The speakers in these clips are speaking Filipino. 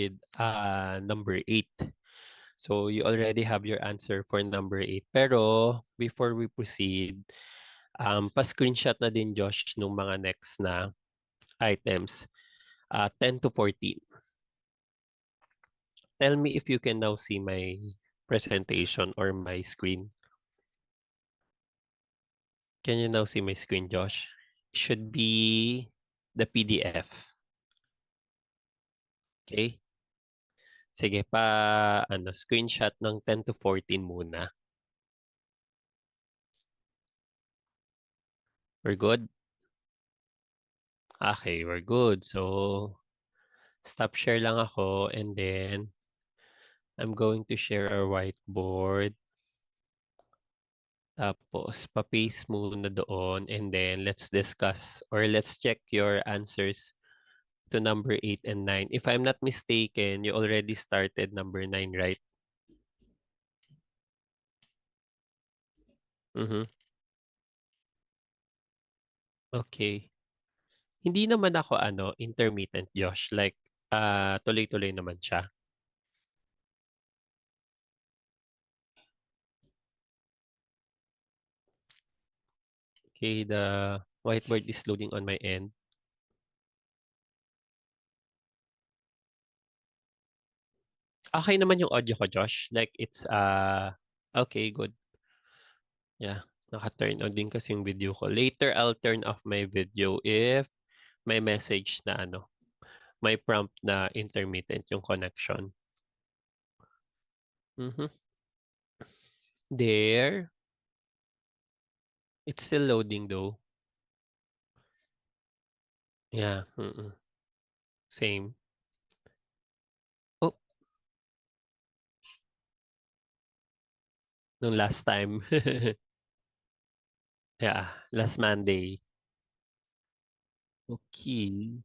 with number 8. So you already have your answer for number 8. Pero before we proceed, pa-screenshot na din Josh nung mga next na items. 10 to 14. Tell me if you can now see my presentation or my screen. Can you now see my screen, Josh? Should be the PDF. Okay? Sige, screenshot ng 10 to 14 muna. We're good? Okay, we're good. So, stop share lang ako and then I'm going to share our whiteboard. Tapos, pa-paste muna doon and then let's discuss or let's check your answers to number 8 and 9. If I'm not mistaken, you already started number 9, right? Mm-hmm. Okay. Hindi naman ako intermittent, Josh. Like, tuloy-tuloy naman siya. Okay, the whiteboard is loading on my end. Okay naman yung audio ko, Josh. Like, it's, okay, good. Yeah, naka-turn on din kasi yung video ko. Later, I'll turn off my video if may message na may prompt na intermittent yung connection. Mm-hmm. There. It's still loading though. Yeah. Same. Oh, nung last time. Yeah, last Monday. Okay.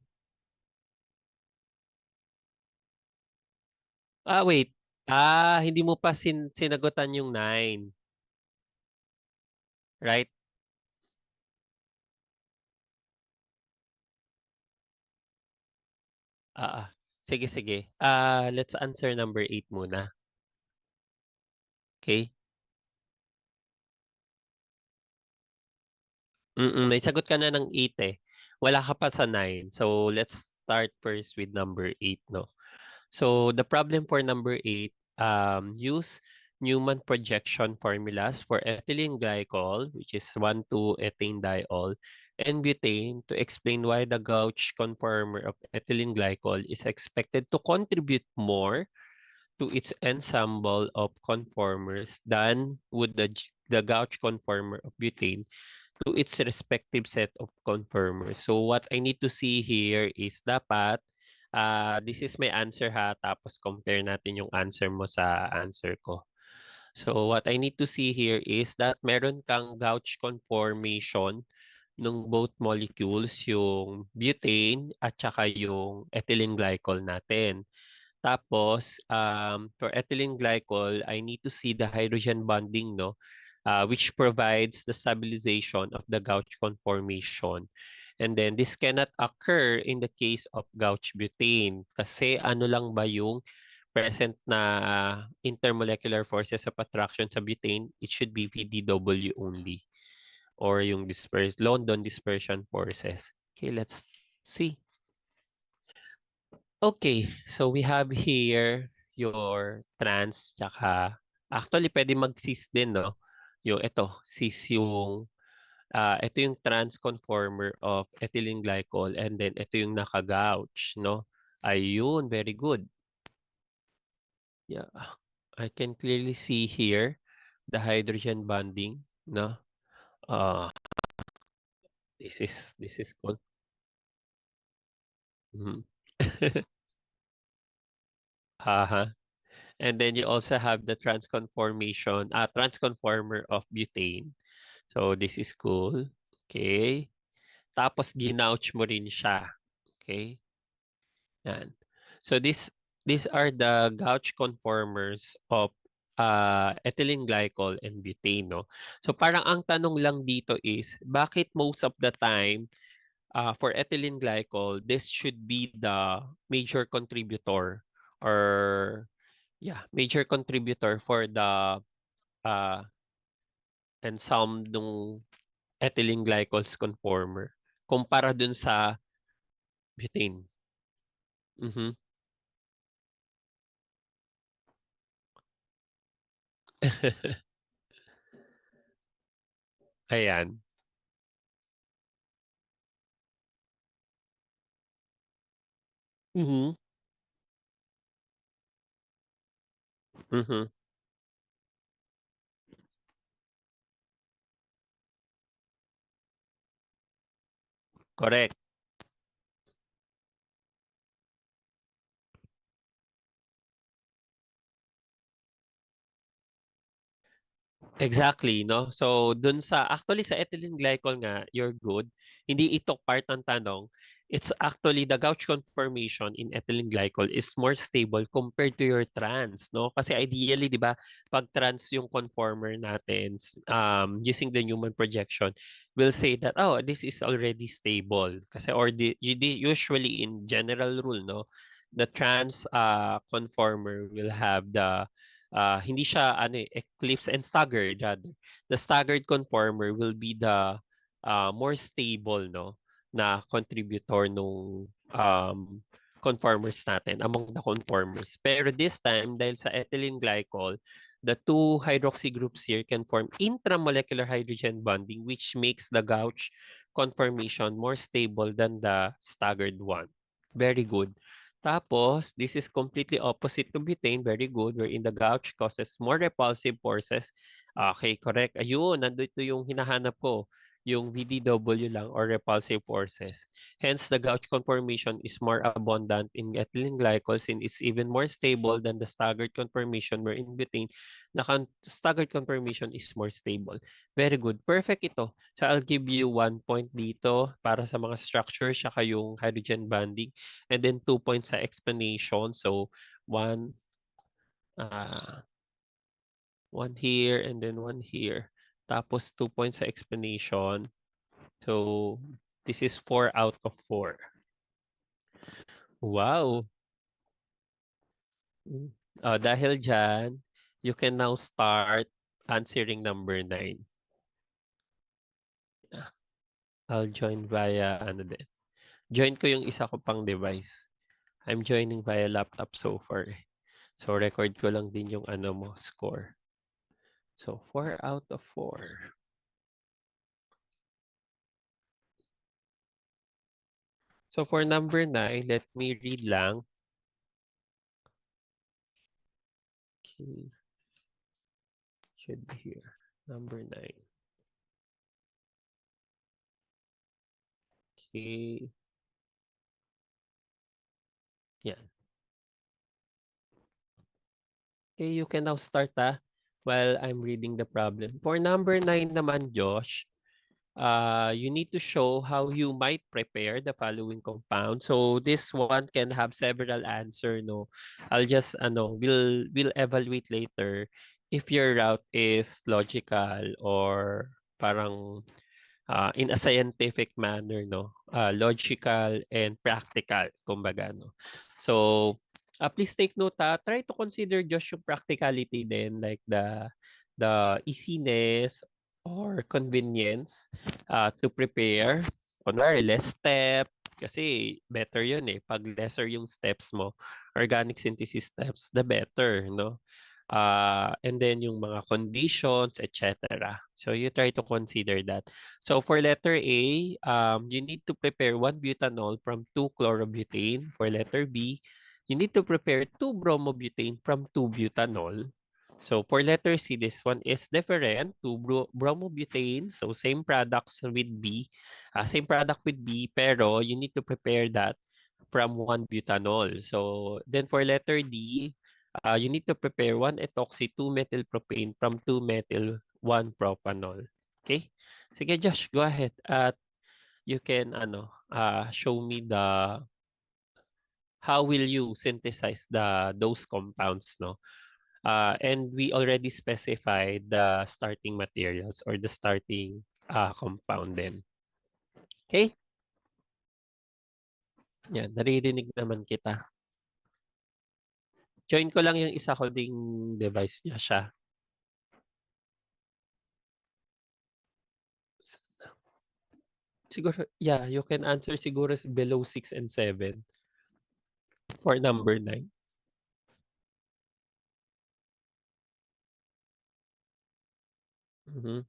Wait. Hindi mo pa sinagutan yung 9. Right? Sige, sige. Let's answer number 8 muna. Okay? Naisagot ka na ng 8 eh. Wala ka pa sa 9. So, let's start first with number 8, no? So, the problem for number 8, use Newman projection formulas for ethylene glycol, which is 1,2-ethane diol, and butane to explain why the Gauch conformer of ethylene glycol is expected to contribute more to its ensemble of conformers than would the Gauch conformer of butane to its respective set of conformers. So what I need to see here is dapat, this is my answer ha, tapos compare natin yung answer mo sa answer ko. So what I need to see here is that meron kang Gauch conformation ng both molecules, yung butane at saka yung ethylene glycol natin. Tapos, for ethylene glycol, I need to see the hydrogen bonding, no? Which provides the stabilization of the Gauch conformation. And then this cannot occur in the case of Gauch butane kasi ano lang ba yung present na intermolecular forces of attraction sa butane, it should be VDW only or yung London dispersion forces. Okay, let's see. Okay, so we have here your trans tsaka actually pwede mag-cis din, no? Yung ito, cis yung ito yung trans conformer of ethylene glycol and then ito yung naka-gauch, no? Ayun, very good. Yeah, I can clearly see here the hydrogen bonding, no? This is cool. Mhm. Uh-huh. And then you also have the transconformer of butane. So this is cool. Okay. Tapos ginouch mo rin siya. Okay. Yan. So these are the gauch conformers of ethylene glycol and butane, no? So parang ang tanong lang dito is, bakit most of the time for ethylene glycol, this should be the major contributor or yeah, major contributor for the uh, enzyme nung ethylene glycols conformer kumpara dun sa butane. Mhm. Ayan. Mhm. Mhm. Correct. Exactly, 'no? So, dun sa actually sa ethylene glycol nga, you're good. Hindi ito part ng tanong. It's actually the gauge conformation in ethylene glycol is more stable compared to your trans, no? Kasi ideally, 'di ba, pag trans yung conformer natin, using the Newman projection, we'll say that, oh, this is already stable. Kasi or usually in general rule, no, the trans conformer will have the hindi siya ano eh, eclipse and staggered rather. The staggered conformer will be the more stable no na contributor nung conformers natin among the conformers. Pero this time dahil sa ethylene glycol, the two hydroxy groups here can form intramolecular hydrogen bonding which makes the gauge conformation more stable than the staggered one. Very good. Tapos, this is completely opposite to butane. Very good. Wherein the gouge causes more repulsive forces. Okay, correct. Ayun, nandito yung hinahanap ko. Yung VDW lang or repulsive forces. Hence, the gouge conformation is more abundant in ethylene glycol and is even more stable than the staggered conformation wherein butane, the staggered conformation is more stable. Very good. Perfect ito. So, I'll give you 1 point dito para sa mga structures saka yung hydrogen bonding. And then 2 points sa explanation. So one, uh, one here and then one here. Tapos 2 points sa explanation. So this is 4 out of 4. Wow. Mm. Dahil dyan, you can now start answering number 9. Ah, I'll join via ano din. Join ko yung isa ko pang device. I'm joining via laptop so far. So record ko lang din yung ano mo score. So 4 out of 4. So for number 9, let me read lang. Okay, should be here. Number 9. Okay, yan. Okay, you can now start while I'm reading the problem. For number 9 naman, Josh, you need to show how you might prepare the following compound. So this one can have several answer, no. I'll just we'll evaluate later if your route is logical or parang in a scientific manner, no? Logical and practical, kumbaga, no? So, please take note, try to consider just yung practicality din, like the easiness or convenience to prepare. Kunwari, less step, kasi better yun eh. Pag lesser yung steps mo, organic synthesis steps, the better, no? And then yung mga conditions, etc. So you try to consider that. So for letter A, you need to prepare 1 butanol from 2 chlorobutane. For letter B, you need to prepare 2 bromobutane from 2 butanol. So for letter C, this one is different to bromobutane. So same products with B, same product with B, pero you need to prepare that from 1 butanol. So then for letter D, you need to prepare 1 ethoxy 2 methylpropane from 2 methyl 1 propanol. Okay? Sige Josh, go ahead at you can show me the how will you synthesize those compounds, no? And we already specified the starting materials or the starting compound then. Okay? Yan, naririnig naman kita. Join ko lang yung isa ko ding device niya siya. Siguro, yeah, you can answer siguro below 6 and 7 for number 9. Mhm.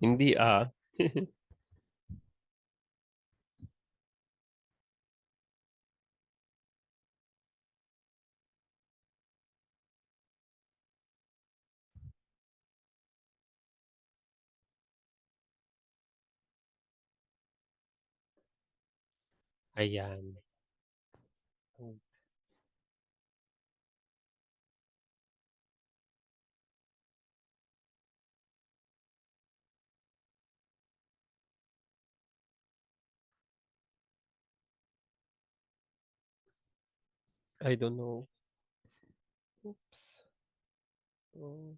Hindi, Ayan. I don't know. Oops. Oh,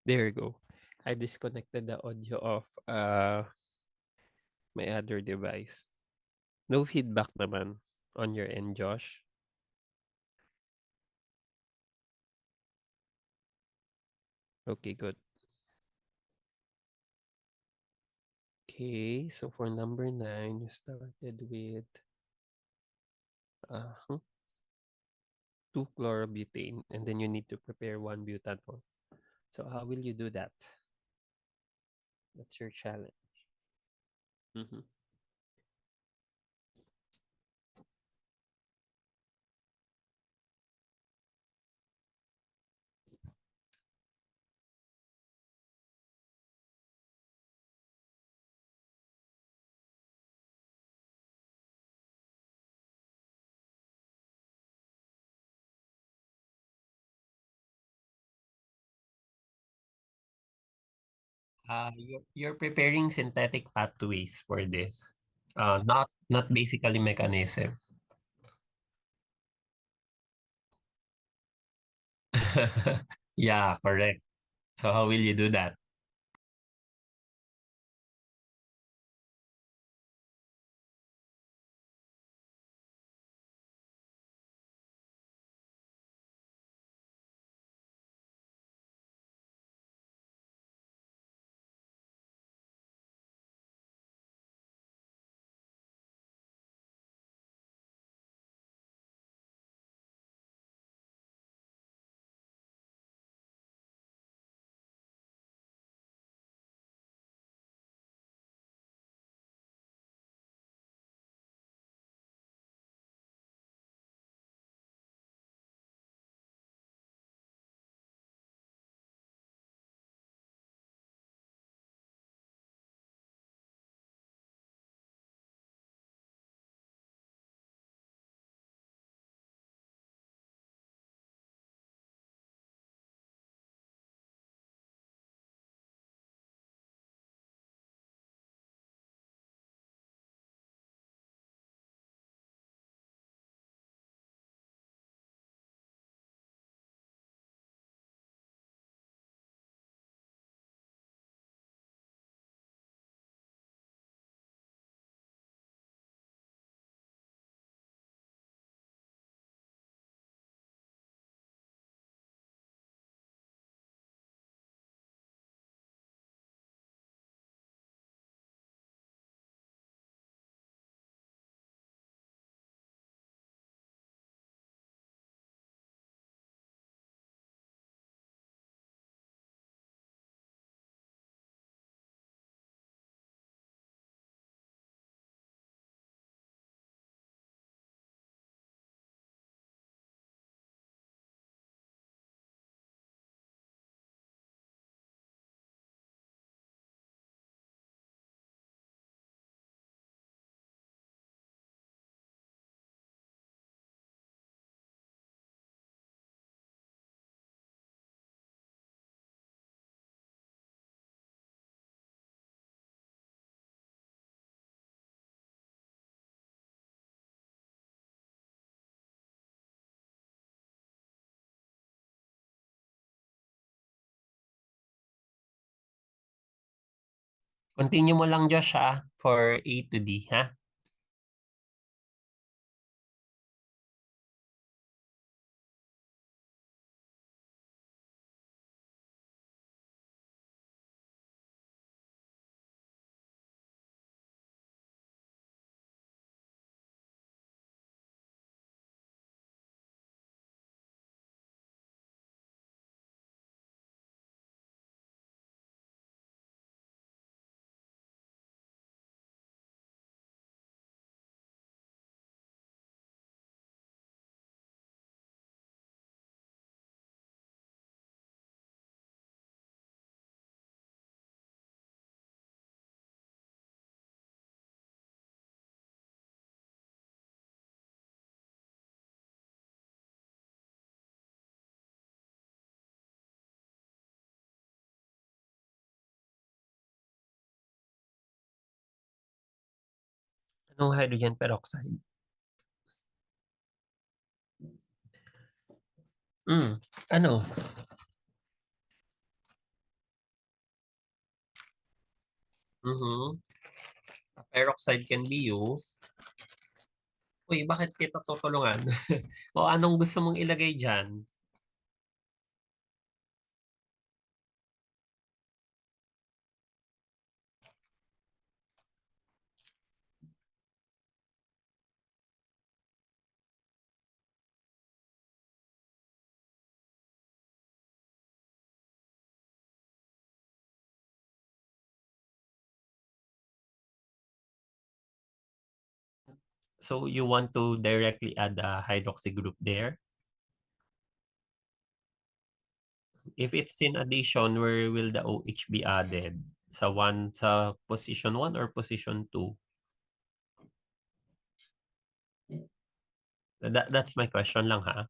there you go. I disconnected the audio of my other device. No feedback naman on your end, Josh. Okay, good. Okay, so for number 9, you started with 2 chlorobutane, and then you need to prepare 1 butanol. So how will you do that? That's your challenge. Mhm. You're preparing synthetic pathways for this. Not basically mechanism. Yeah, correct. So how will you do that? Continue mo lang Josh for A to D ha. Anong hydrogen peroxide? Ano? Mhm. Peroxide can be used. Uy, bakit kita tutulungan? O anong gusto mong ilagay diyan? So you want to directly add a hydroxy group there? If it's in addition, where will the OH be added? Sa position 1 or position 2? That's my question lang ha.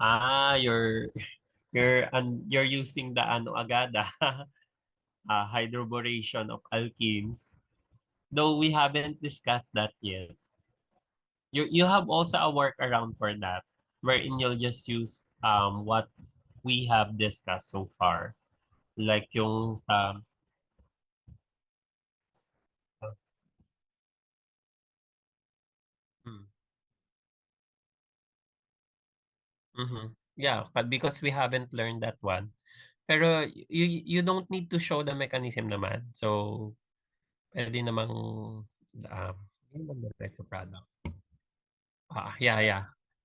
You're you're using the ano agad hydroboration of alkenes. Though we haven't discussed that yet. You have also a workaround for that, wherein you'll just use what we have discussed so far. Like yung sa mm, yeah, but because we haven't learned that one. Pero you don't need to show the mechanism naman. So pwede namang yun naman diretso product. Yeah, yeah.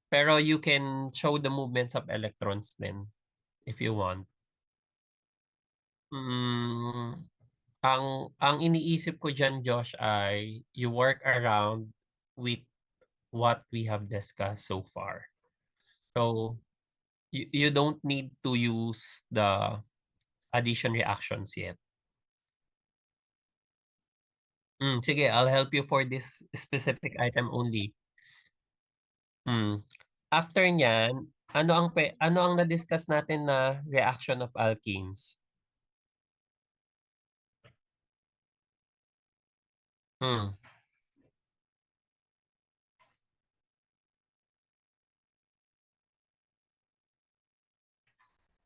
Pero you can show the movements of electrons then if you want. Mm, ang iniisip ko diyan, Josh, ay you work around with what we have discussed so far. So you don't need to use the addition reactions yet. Sige, I'll help you for this specific item only. Hmm. After niyan, ano ang na-discuss natin na reaction of alkenes? Hmm.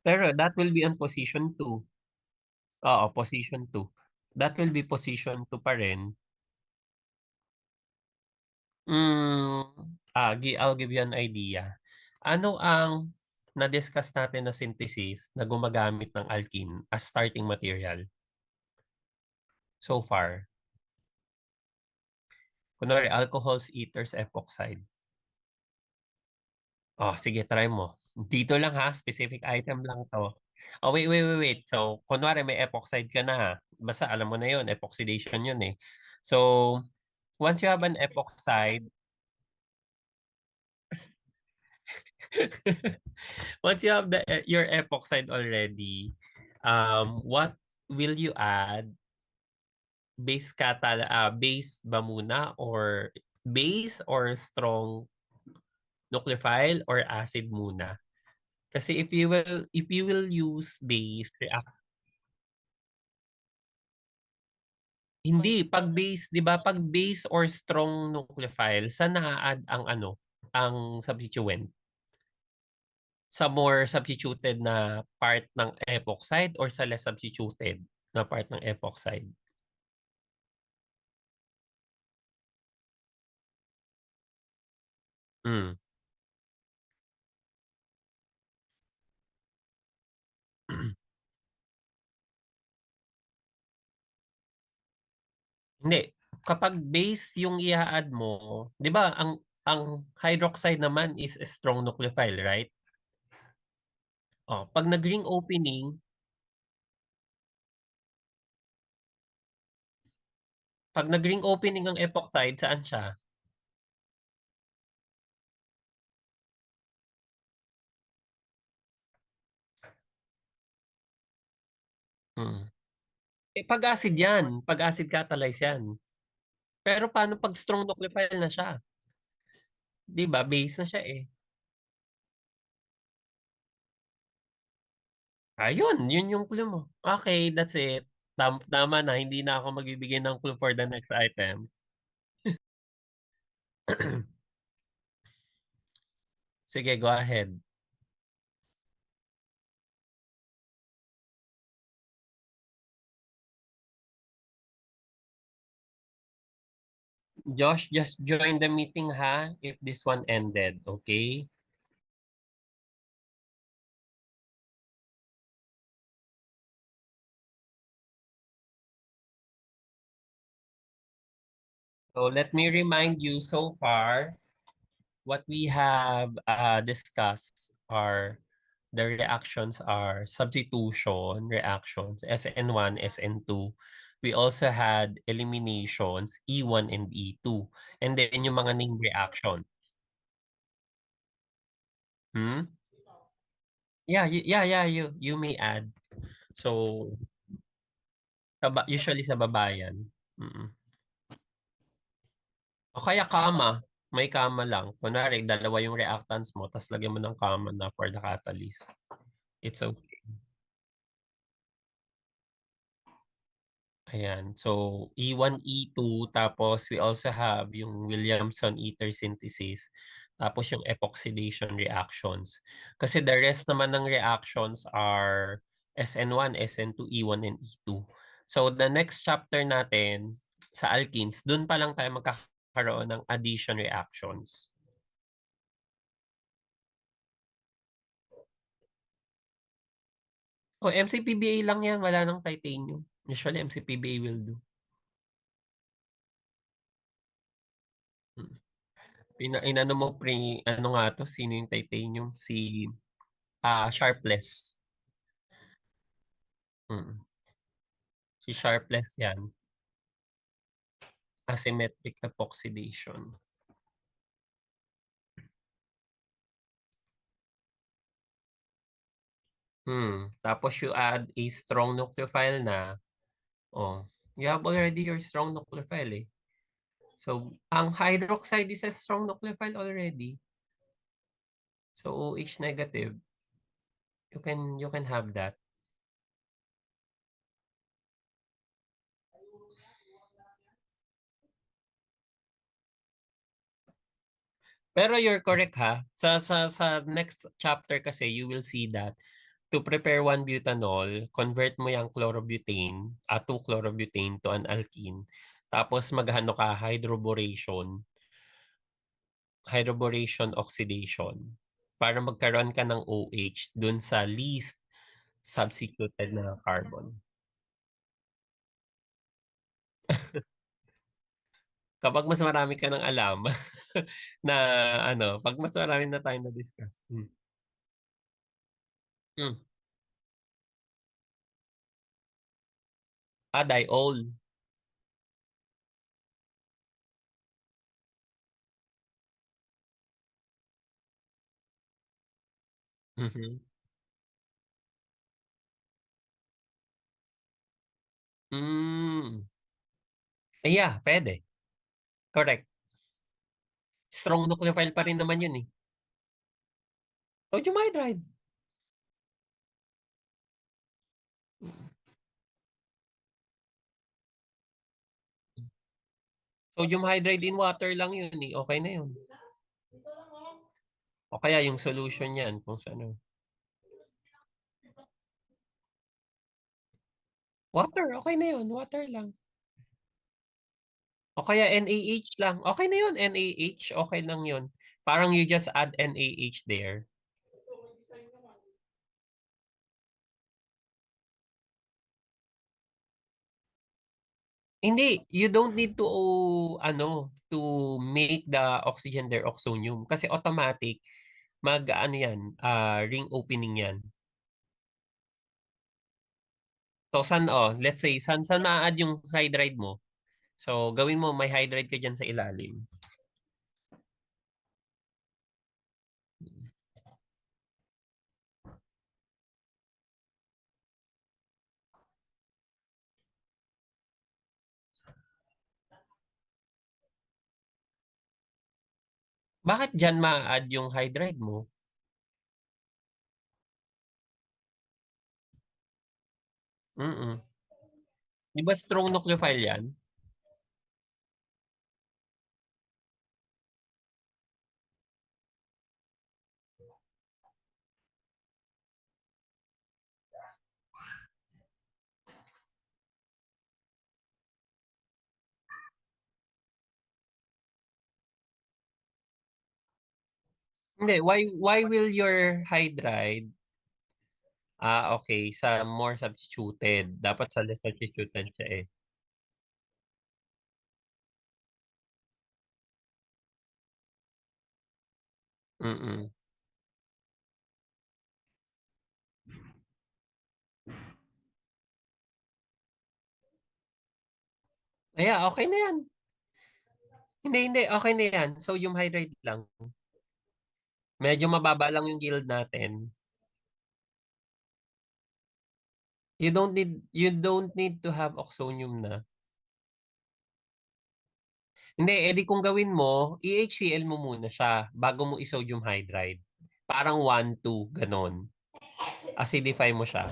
Pero that will be on position 2. Oo, position 2. That will be position 2 pa rin. Hmm, I'll give you an idea. Ano ang na-discuss natin na synthesis na gumagamit ng alkene as starting material so far? Kunwari, alcohols, ethers, epoxide. Oh, sige, try mo. Dito lang ha, specific item lang to. Oh, wait. So, kunwari may epoxide ka na ha. Basta alam mo na yun, epoxidation yun eh. So, once you have an epoxide, once you have your epoxide already, what will you add? Base ba muna or base or strong nucleophile or acid muna? Kasi if you will use base hindi pag base, 'di ba? Pag base or strong nucleophile, saan naa-add ang ano, ang substituent? Sa more substituted na part ng epoxide or sa less substituted na part ng epoxide? Hmm. Hindi, kapag base yung i-a-add mo, 'di ba ang hydroxide naman is a strong nucleophile, right? Oh, pag nag-ring opening ang epoxide, saan siya? Mm. Pag acid yan, pag acid catalyze yan. Pero paano pag strong nucleophile na siya? 'Di ba, base na siya eh. Yun yung clue mo. Okay, that's it. Tama na, hindi na ako magbibigay ng clue for the next item. Sige, go ahead. Josh, just join the meeting ha if this one ended, okay? So let me remind you so far, what we have discussed are the reactions are substitution reactions, SN1, SN2. We also had eliminations, E1 and E2. And then yung mga name reaction. Hmm? Yeah, you may add. So, usually sa babayan. Mm. O kaya kama. may comma lang. Kunwari, dalawa yung reactants mo, tapos lagyan mo ng comma na for the catalyst. It's okay. Ayan. So, E1, E2, tapos we also have yung Williamson ether synthesis, tapos yung epoxidation reactions. Kasi the rest naman ng reactions are SN1, SN2, E1, and E2. So, the next chapter natin sa alkenes, dun pa lang tayo magkakaroon ng addition reactions. O, MCPBA lang yan. Wala nang titanium. Usually, MCPBA will do. Hmm. Inano mo ano nga to, sino yung titanium? Si Sharpless. Mm. Si Sharpless yan. Asymmetric epoxidation. Tapos you add a strong nucleophile na. Oh, you have already your strong nucleophile eh. So, ang hydroxide is a strong nucleophile already. So, OH negative. You can have that. Pero you're correct ha. Sa next chapter kasi you will see that to prepare 1-butanol, convert mo yung chlorobutane, 2-chlorobutane to an alkene. Tapos maghano ka hydroboration oxidation para magkaroon ka ng OH dun sa least substituted na carbon. Kapag mas marami ka ng alam na pag mas marami na tayong na-discuss. Mm. Diol. Mhm. Mm. Yeah, pwede. Correct. Strong nucleophile pa rin naman yun eh. Sodium hydride. Sodium hydride in water lang yun eh. Okay na yun. O kaya yung solution yan kung saan. Water, okay na yun. Water lang. O kaya NaH lang. Okay na yun. NaH, okay lang yun. Parang you just add NaH there. Hindi, you don't need to to make the oxygen there oxonium kasi automatic yan, ring opening yan. So let's say saan ma-add yung hydride mo? So gawin mo may hydride ka diyan sa ilalim. Bakit diyan ma-add yung hydride mo? Mm. Di ba strong nucleophile yan? Hindi, why will your hydride okay, sa more substituted. Dapat sa less substituted siya eh. Mm. Okay na yan. Hindi, okay na yan. Sodium hydride lang. Medyo mababa lang yung yield natin. You don't need to have oxonium na. Hindi, edi kung gawin mo, i-HCl mo muna siya bago mo i-sodium hydride. Parang 1-2, ganon. Acidify mo siya.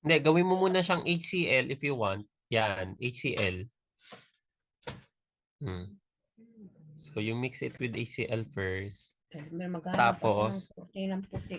Hindi, gawin mo muna siyang HCl if you want. Yan, HCl. Hmm. So, you mix it with HCl first. May maghanap ako ng Tapos, puti ng puti.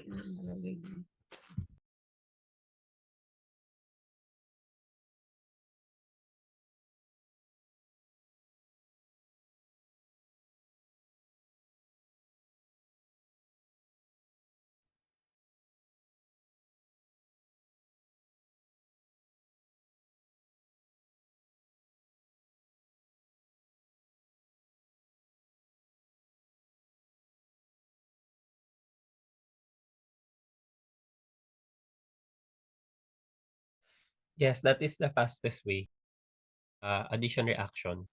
yes, that is the fastest way. Addition reaction.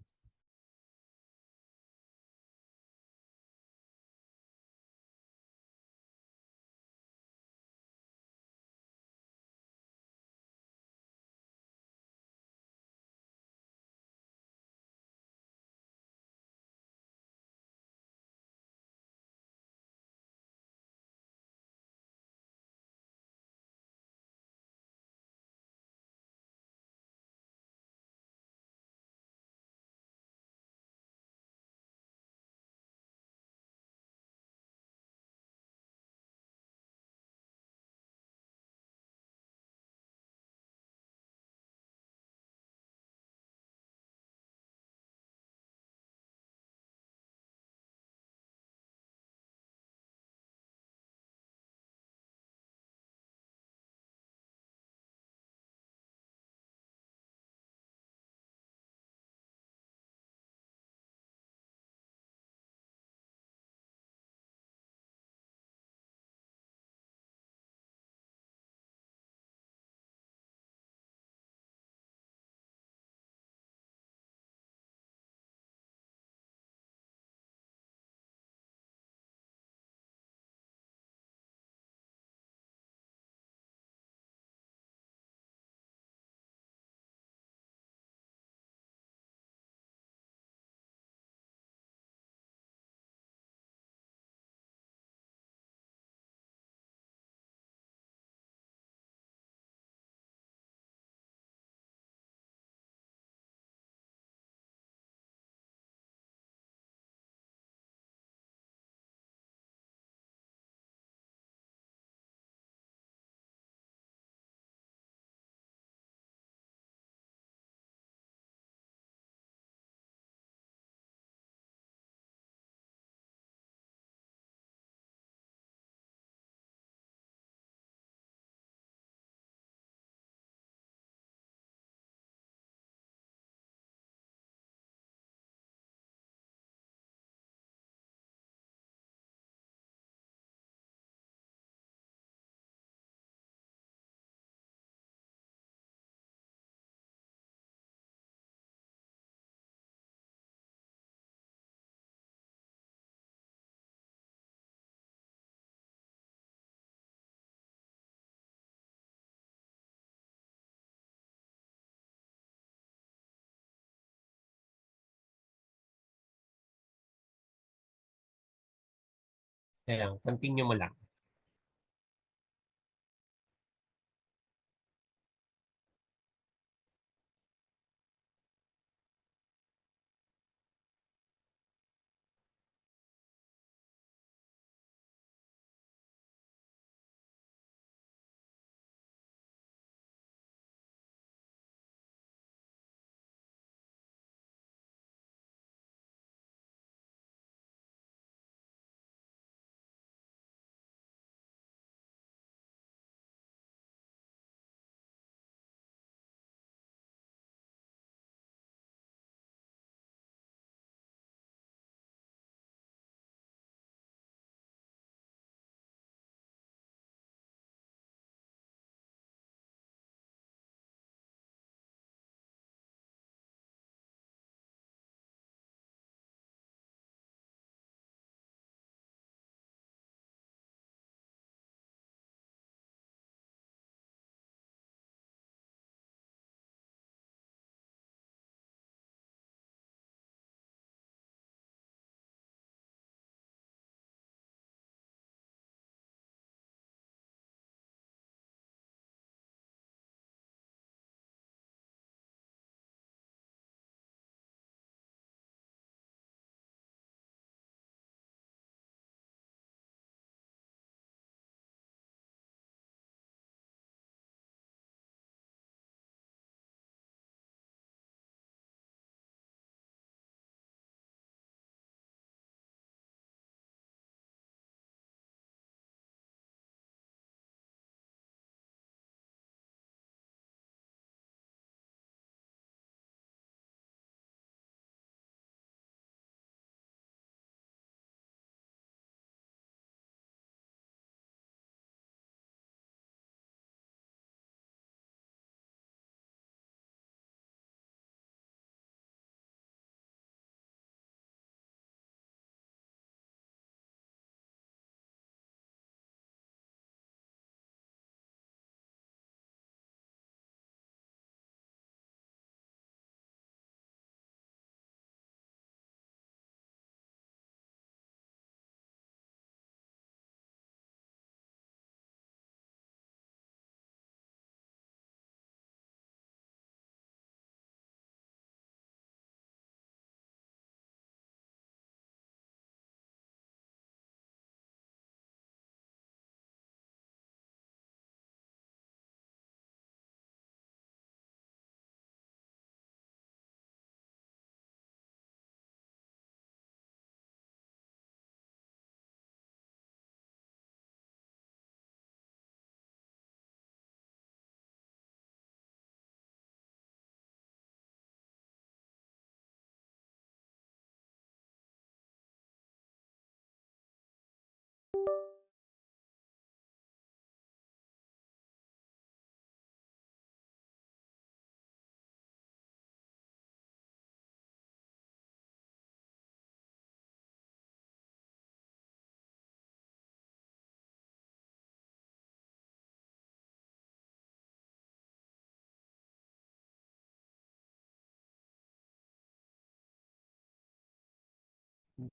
Kaya, continue mo lang.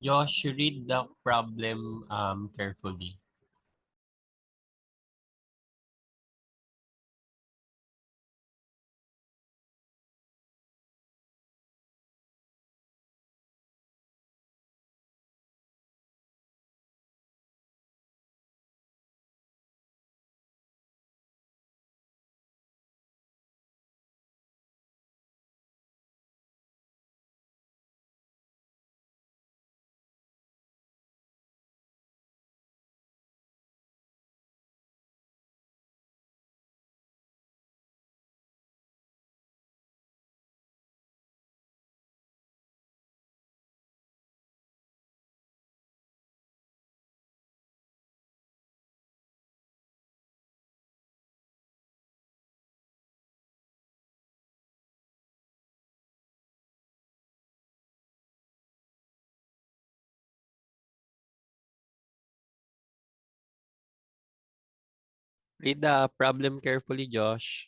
Josh, read the problem carefully. Read the problem carefully, Josh.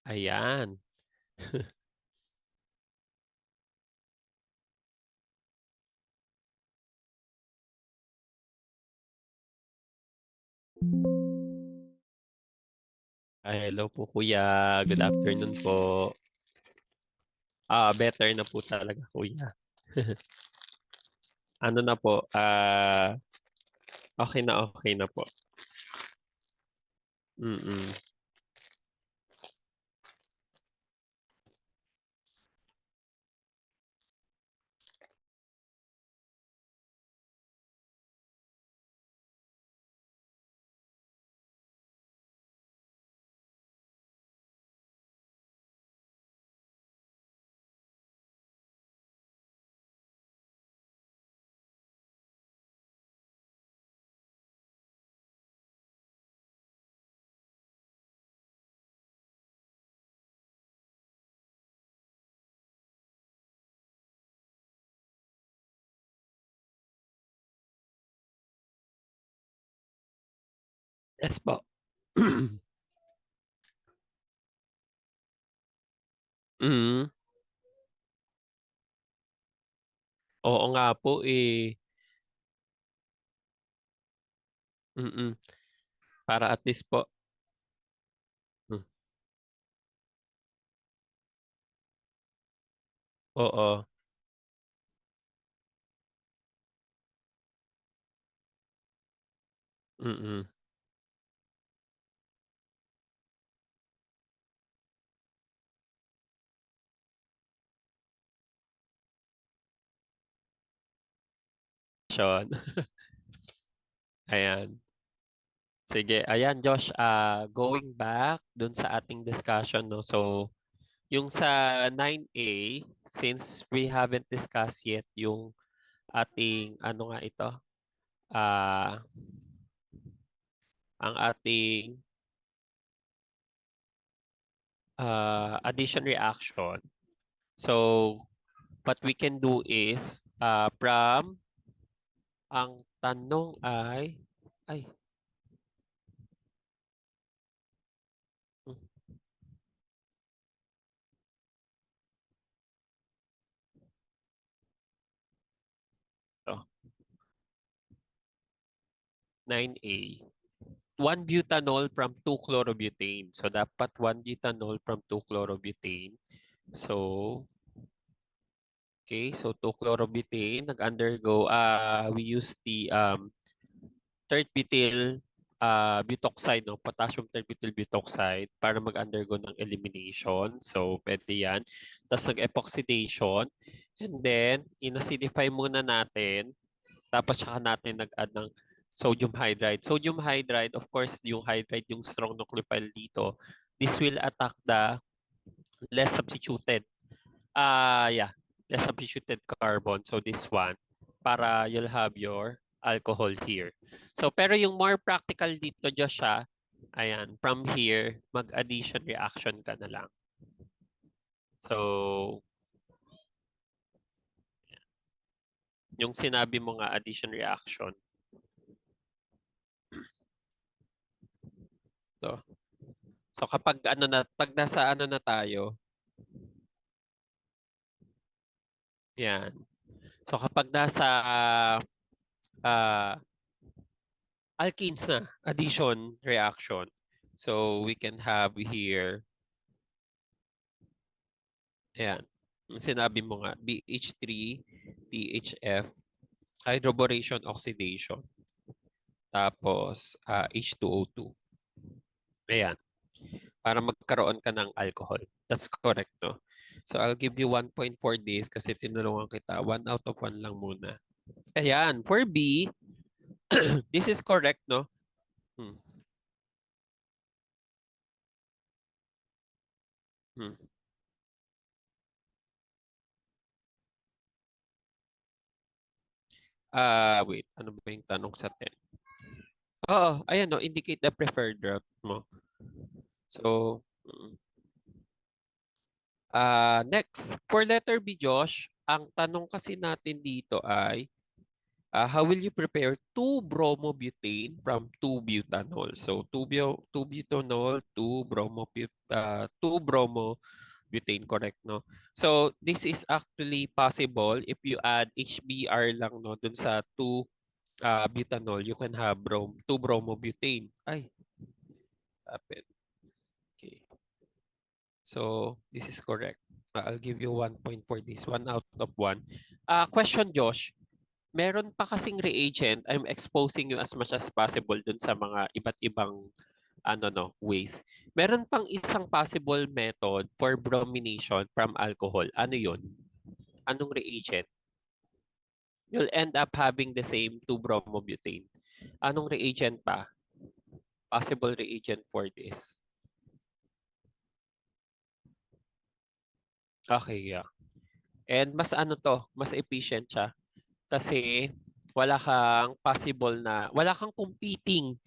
Ayan. Hello po kuya. Good afternoon po. Better na po talaga kuya. Ano na po, okay na po. Mm. Yes po. Mm. Oo nga po eh. Mm. Para at least po. Hmm. Oo. Mm. Sean. Ayan. Sige, ayan Josh, going back dun sa ating discussion, no. So, yung sa 9A, since we haven't discussed yet yung ating ano nga ito, ah ang ating addition reaction. So, what we can do is from ang tanong ay hmm, to 9A. 1 butanol from 2 chlorobutane. So, dapat 1 butanol from 2 chlorobutane. So, okay. So, 2 chlorobutane, nag-undergo, we use the tert-butyl butoxide, no? Potassium tert-butyl butoxide para mag-undergo ng elimination. So, pwede yan. Tapos, nag-epoxidation. And then, in-acidify muna natin. Tapos, saka natin nag-add ng sodium hydride. Sodium hydride, of course, yung hydride, yung strong nucleophile dito. This will attack the less substituted. Yeah, less substituted carbon. So, this one. Para you'll have your alcohol here. So, pero yung more practical dito, Joshua, ayan, from here, mag-addition reaction ka na lang. So, yung sinabi mo nga addition reaction. So, so kapag ano na, pag nasa ano na tayo, yan. So kapag nasa ah, alkenes na, addition reaction. So we can have here, ayan, yung sinabi mo nga, BH3, THF, hydroboration oxidation, tapos H2O2. Ayan, para magkaroon ka ng alcohol. That's correct, no? So I'll give you 1.4 days kasi tinulungan kita. 1 out of 1 lang muna. Ayan, for B, this is correct, no? Hmm. Hmm. Wait, ano ba yung tanong sa 10? Oo, ayan, no, indicate the preferred route mo. So, next, for letter B, Josh, ang tanong kasi natin dito ay, how will you prepare 2-bromobutane from 2-butanol? So 2-butanol, 2-bromobutane, correct, no? So this is actually possible if you add HBr lang, no, dun sa 2-butanol, you can have 2-bromobutane. Ay, tapit. Okay. So this is correct. I'll give you 1 point for this. 1 out of 1. Question, Josh. Meron pa kasing reagent, I'm exposing you as much as possible dun sa mga iba't ibang ways. Meron pang isang possible method for bromination from alcohol. Ano yun? Anong reagent? You'll end up having the same 2-bromobutane. Anong reagent pa? Possible reagent for this. Okay, yeah. And mas mas efficient siya. Kasi wala kang competing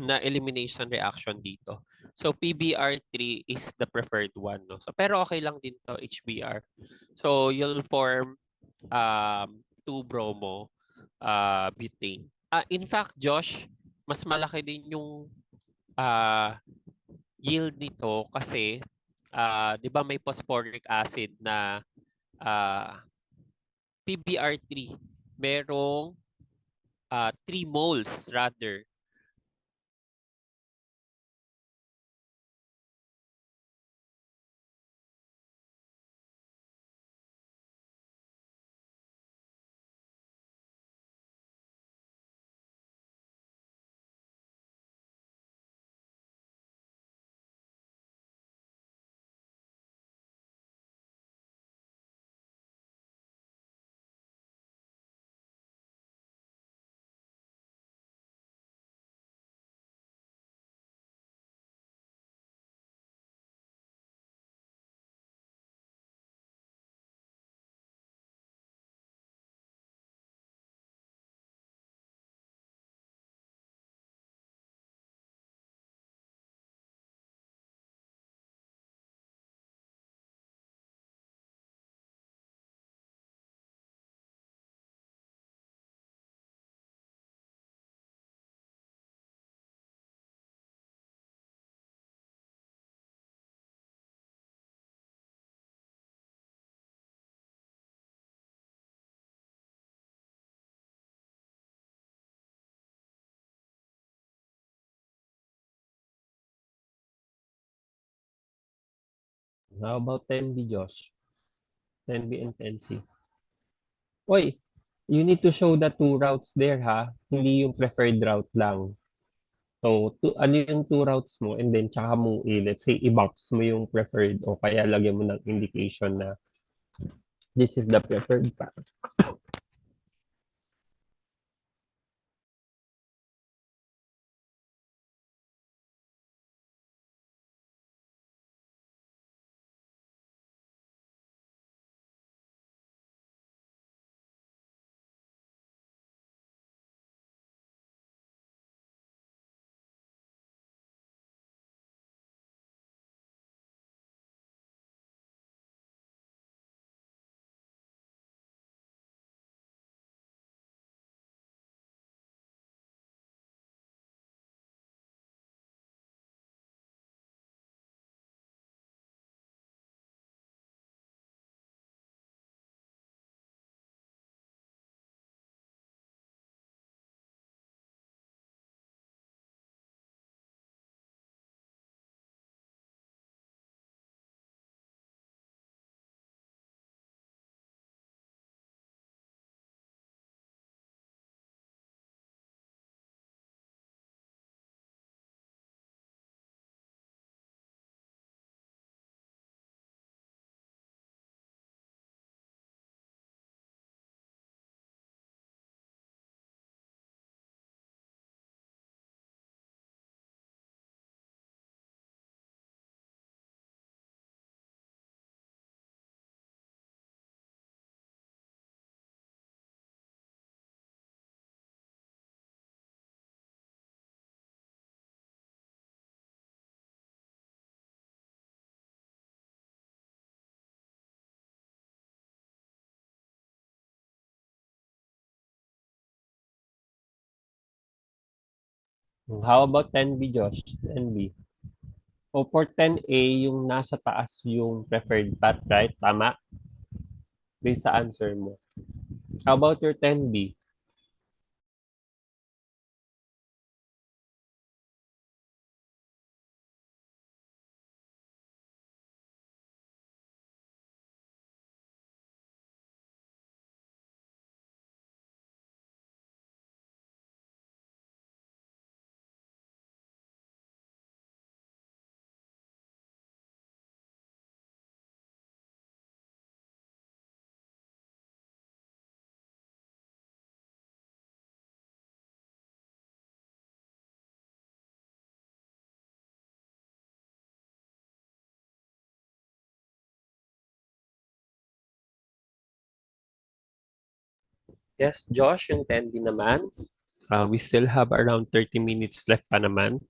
na elimination reaction dito. So PBr3 is the preferred one, no? So pero okay lang din to HBr. So you'll form 2-bromo butane. In fact, Josh, mas malaki din yung yield nito kasi 'di ba may phosphoric acid na PBr3, merong 3 moles rather. How about 10B, Josh? 10B and 10C. Oy, you need to show the two routes there, ha? Hindi yung preferred route lang. So, ano yung two routes mo and then tsaka mo let's say, i-box mo yung preferred o kaya lagyan mo ng indication na this is the preferred path. How about 10B, Josh? 10B. O for 10A, yung nasa taas yung preferred path, right? Tama? Based sa answer mo. How about your 10B? Yes, Josh, yung 10B naman. We still have around 30 minutes left pa naman.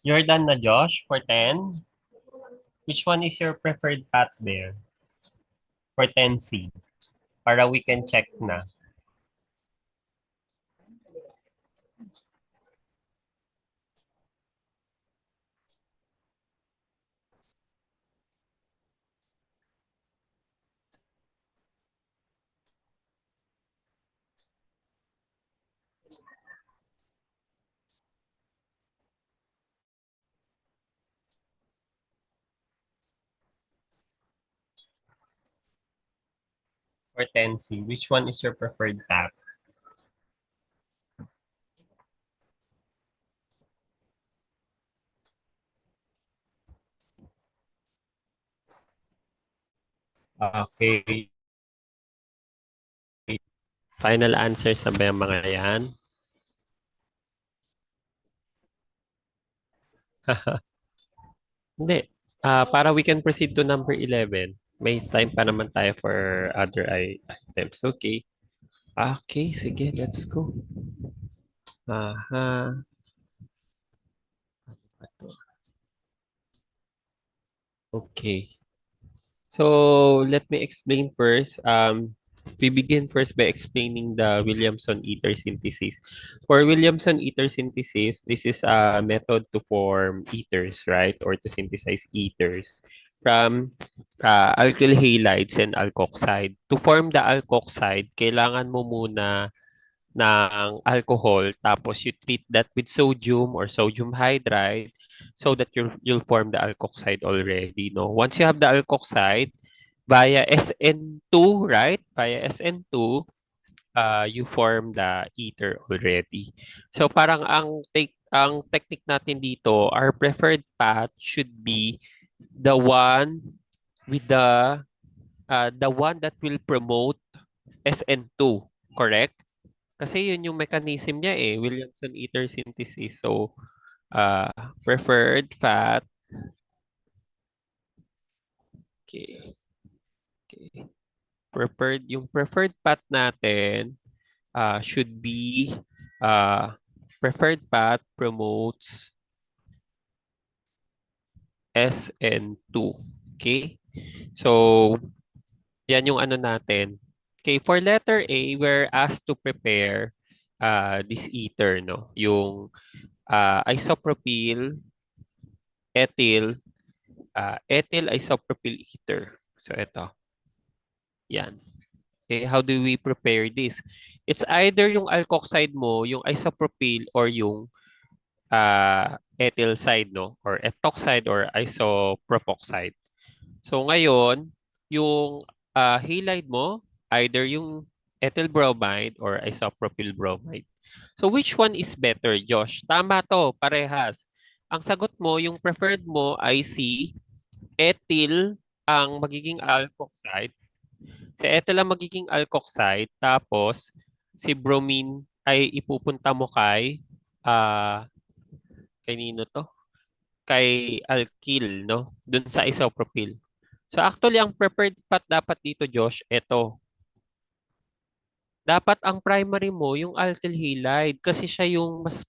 You're done na, Josh, for 10. Which one is your preferred path there? For 10C. Para we can check na. For 10C, which one is your preferred path? Okay. Final answers na ba yung mga yan? Hindi. Para we can proceed to number 11. May time pa naman tayo for other items. Okay. Okay, sige, let's go. Aha. Okay. So let me explain first. We begin first by explaining the Williamson-Ether synthesis. For Williamson-Ether synthesis, this is a method to form ethers, right? Or to synthesize ethers from alkyl halides and alkoxide. To form the alkoxide, kailangan mo muna ng alcohol tapos you treat that with sodium or sodium hydride so that you'll form the alkoxide already, no? Once you have the alkoxide via SN2, right? Via SN2, you form the ether already. So parang ang technique natin dito, our preferred path should be the one with the one that will promote SN2, correct? Kasi yun yung mechanism niya eh, Williamson-Ether synthesis. So, uh, preferred fat. Okay. Okay. Yung preferred fat natin should be preferred fat promotes SN2. Okay? So, yan yung ano natin. Okay, for letter A, we're asked to prepare this ether, no? Yung isopropyl, ethyl, ethyl isopropyl ether. So ito, yan. Okay, how do we prepare this? It's either yung alkoxide mo, yung isopropyl, or yung ethyl side, no? Or ethoxide or isopropoxide. So ngayon, yung halide mo, either yung ethyl bromide or isopropyl bromide. So which one is better, Josh? Tama to, parehas. Ang sagot mo, yung preferred mo ay si ethyl ang magiging alkoxide. Si ethyl ang magiging alkoxide, tapos si bromine ay ipupunta mo kay, kanino to? Kay alkyl, no? Dun sa isopropyl. So actually, ang preferred path dapat dito, Josh, ito. Dapat ang primary mo yung alkyl halide kasi siya yung mas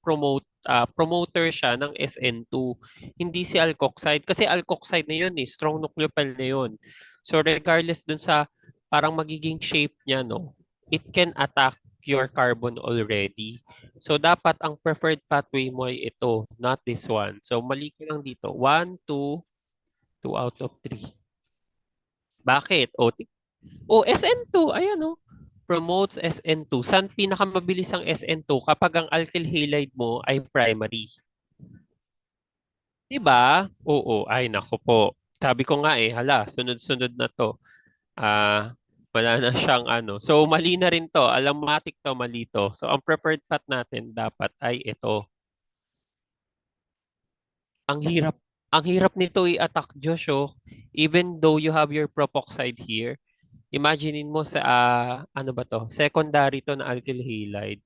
promoter siya ng SN2. Hindi si alkoxide kasi alkoxide na yun eh, strong nucleophile na yun. So regardless dun sa parang magiging shape niya, no, it can attack your carbon already. So dapat ang preferred pathway mo ay ito, not this one. So mali ko lang dito. 1, 2, 2 out of 3. Bakit? SN2, ayan o. Promotes SN2. Saan pinakamabilis ang SN2? Kapag ang alkyl halide mo ay primary. Diba? Oo. Ay, nako po. Sabi ko nga eh, hala, sunod-sunod na to. Wala na siyang ano. So, mali na rin to. Alamatic to, mali to. So, ang preferred path natin dapat ay ito. Ang hirap. Ang hirap nito i-attack, Josh, oh. Even though you have your propoxide here, imaginein mo sa ano ba to? Secondary to na alkyl halide.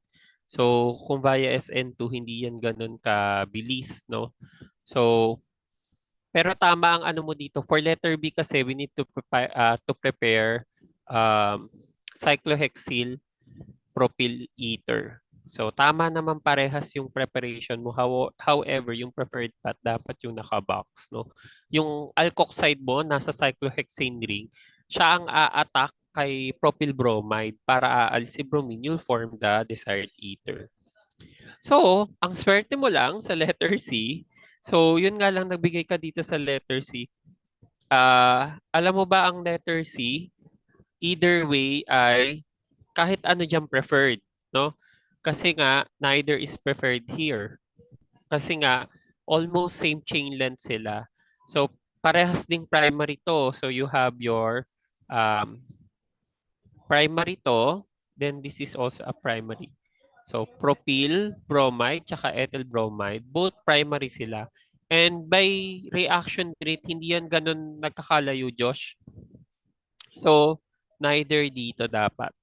So, kung via SN2, hindi yan ganun kabilis, no? So, pero tama ang ano mo dito. For letter B kasi, we need to prepare cyclohexyl propyl ether. So, tama naman parehas yung preparation mo. However, yung preferred path dapat yung naka-box, no? Yung alkoxide mo, nasa cyclohexane ring, siya ang a-attack kay propyl bromide para aalis si bromine, you'll form the desired ether. So, ang swerte mo lang sa letter C, so yun nga lang nagbigay ka dito sa letter C. Alam mo ba ang letter C, either way ay kahit ano diyang preferred, no? Kasi nga, neither is preferred here. Kasi nga, almost same chain length sila. So, parehas ding primary to. So, you have your um, primary to, then this is also a primary. So, propyl bromide tsaka ethyl bromide, both primary sila. And by reaction rate, hindi yan ganun nagkakalayo, Josh. So, neither dito dapat.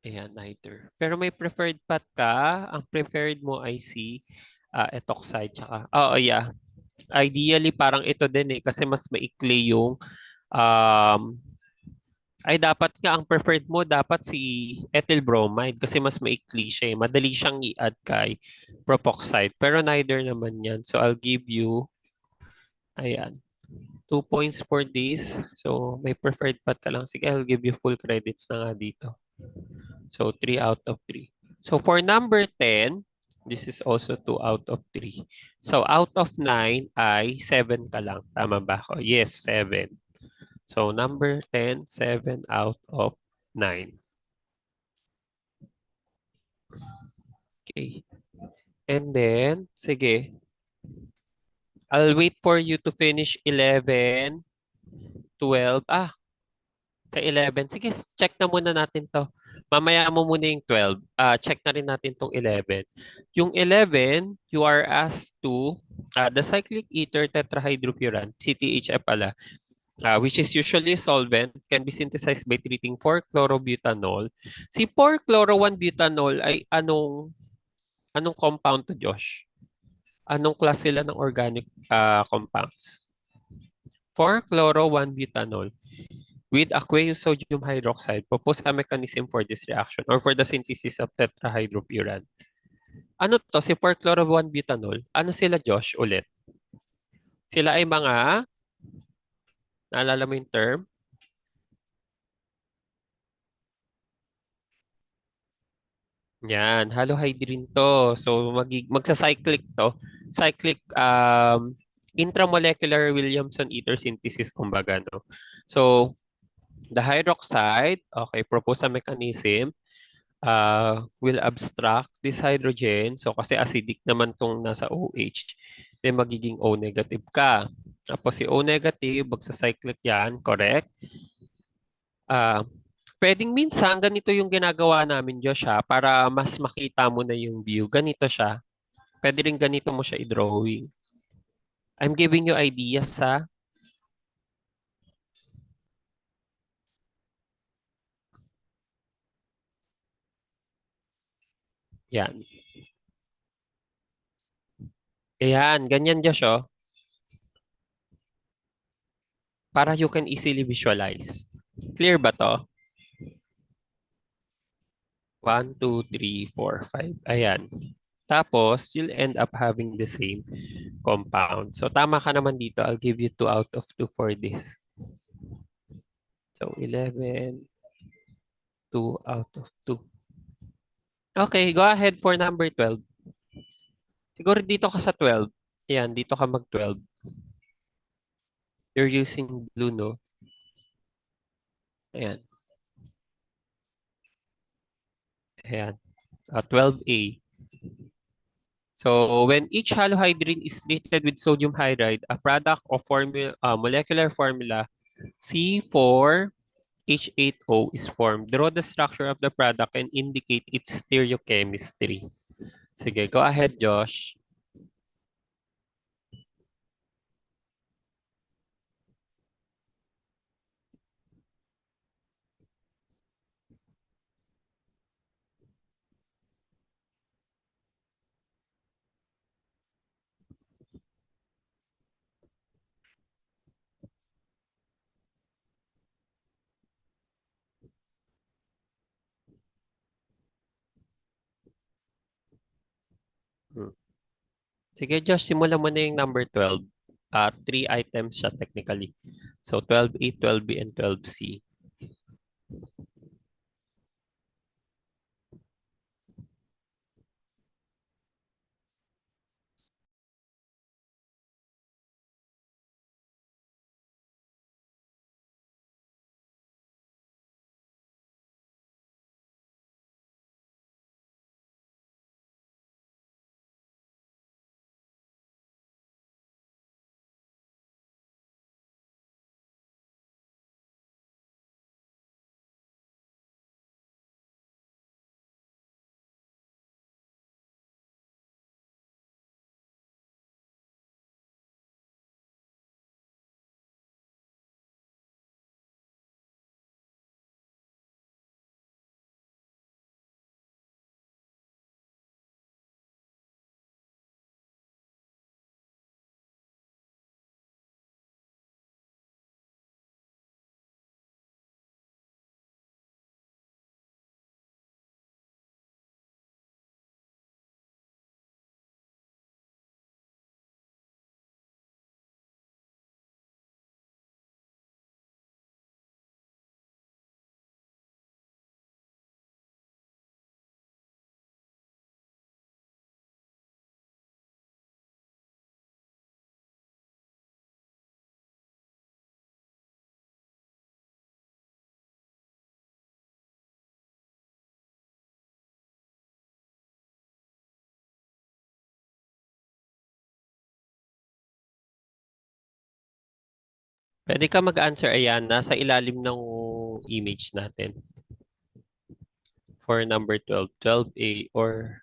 Ayan, neither. Pero may preferred path ka. Ang preferred mo ay si ethoxide. Tsaka, yeah. Ideally, parang ito din eh. Kasi mas maikli yung um, ay dapat nga ang preferred mo dapat si ethyl bromide kasi mas maikli siya eh. Madali siyang i-add kay propoxide. Pero neither naman yan. So I'll give you, ayan, 2 points for this. So may preferred path ka lang. Sige, I'll give you full credits na nga dito. So 3 out of 3. So for number 10, this is also 2 out of 3. So out of 9 ay 7 ka lang. Tama ba ako? Yes, 7. So number 10, 7 out of 9. Okay. And then, sige. I'll wait for you to finish 11, 12. Sa 11. Sige, check na muna natin to. Mamaya mo muna yung 12. Check na rin natin tong 11. Yung 11, you are asked to, the cyclic ether tetrahydrofuran, CTHF pala, which is usually solvent, can be synthesized by treating 4-chlorobutanol. Si 4-chloro-1-butanol ay anong compound to, Josh? Anong class sila ng organic compounds? 4-chloro-1-butanol with aqueous sodium hydroxide propose a mechanism for this reaction or for the synthesis of tetrahydrofuran. Ano to? Si 4-chloro-1-butanol. Ano sila, Josh, ulit? Sila ay mga, naalala mo yung term? Yan, halohydrin to. So magsa-cyclic to. Cyclic intramolecular Williamson ether synthesis kumbaga, no. So the hydroxide, okay, propose a mechanism will abstract this hydrogen. So kasi acidic naman tong nasa OH, then magiging O negative ka. Tapos si O negative, magsa-cyclic yan, correct? Pwedeng minsan ganito yung ginagawa namin, Josh, ha, para mas makita mo na yung view. Ganito siya. Pwede rin ganito mo siya i-drawing. I'm giving you ideas, ha. Yan. Ayan, ganyan, Josh, oh. Para you can easily visualize. Clear ba to? 1, 2, 3, 4, 5. Ayan. Tapos, you'll end up having the same compound. So, tama ka naman dito. I'll give you 2 out of 2 for this. So, 11, 2 out of 2. Okay, go ahead for number 12. Siguro dito ka sa 12. Ayan, dito ka mag-12. You're using blue, no? Ayan. Ayan. 12A. So, when each halohydrin is treated with sodium hydride, a product of molecular formula C4H8O is formed. Draw the structure of the product and indicate its stereochemistry. Sige, go ahead, Josh. Sige, Josh, simulan mo na yung number 12. Three items siya technically. So 12A, 12B, and 12C. Pwede ka mag-answer, ayan, nasa ilalim ng image natin for number 12, 12A or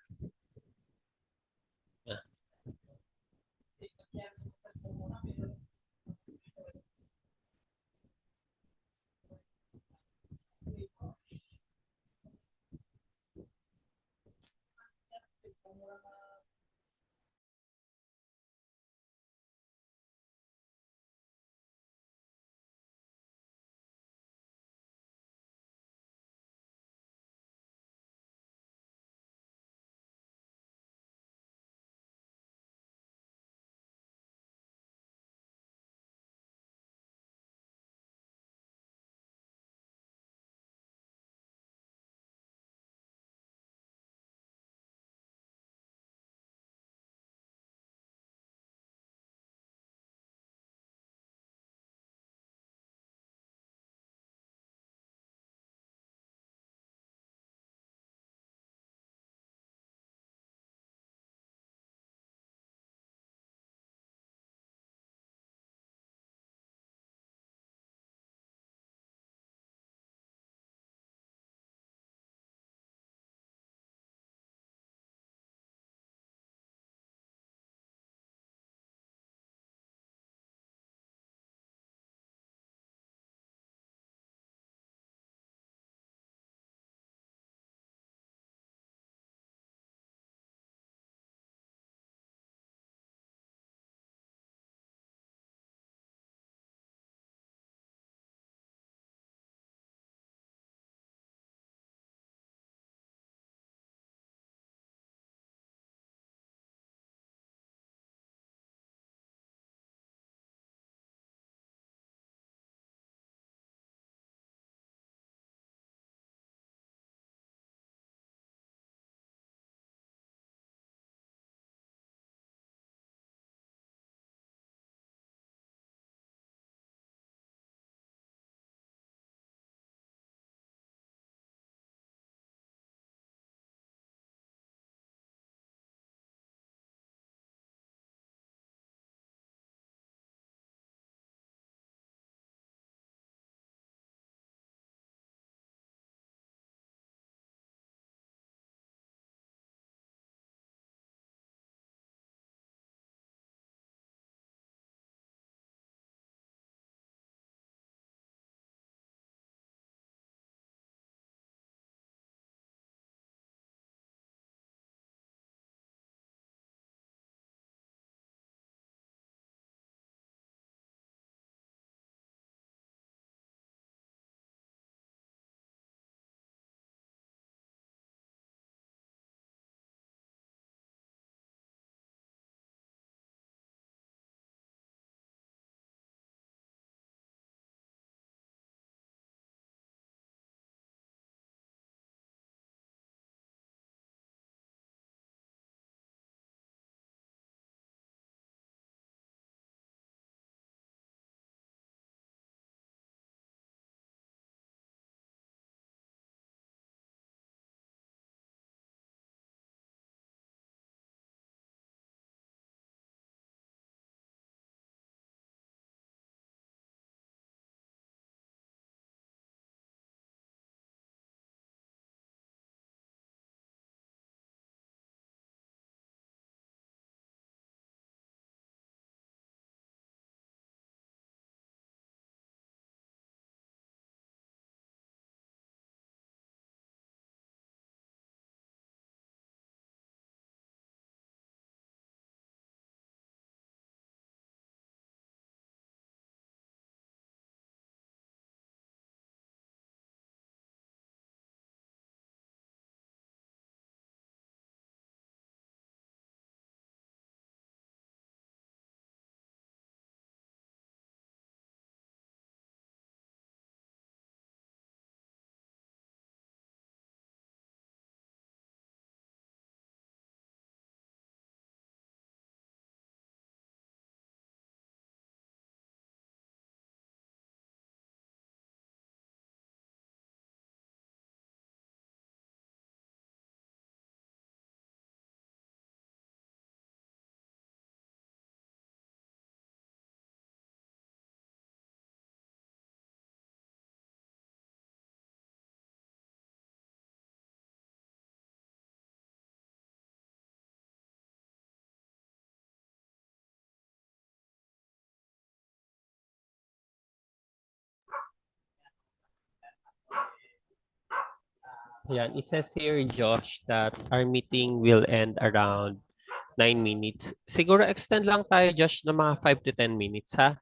Ayan, it says here, Josh, that our meeting will end around 9 minutes. Siguro extend lang tayo, Josh, ng mga 5 to 10 minutes, ha?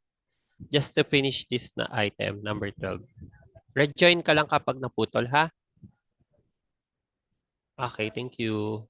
Just to finish this na item, number 12. Rejoin ka lang kapag naputol, ha? Okay, thank you.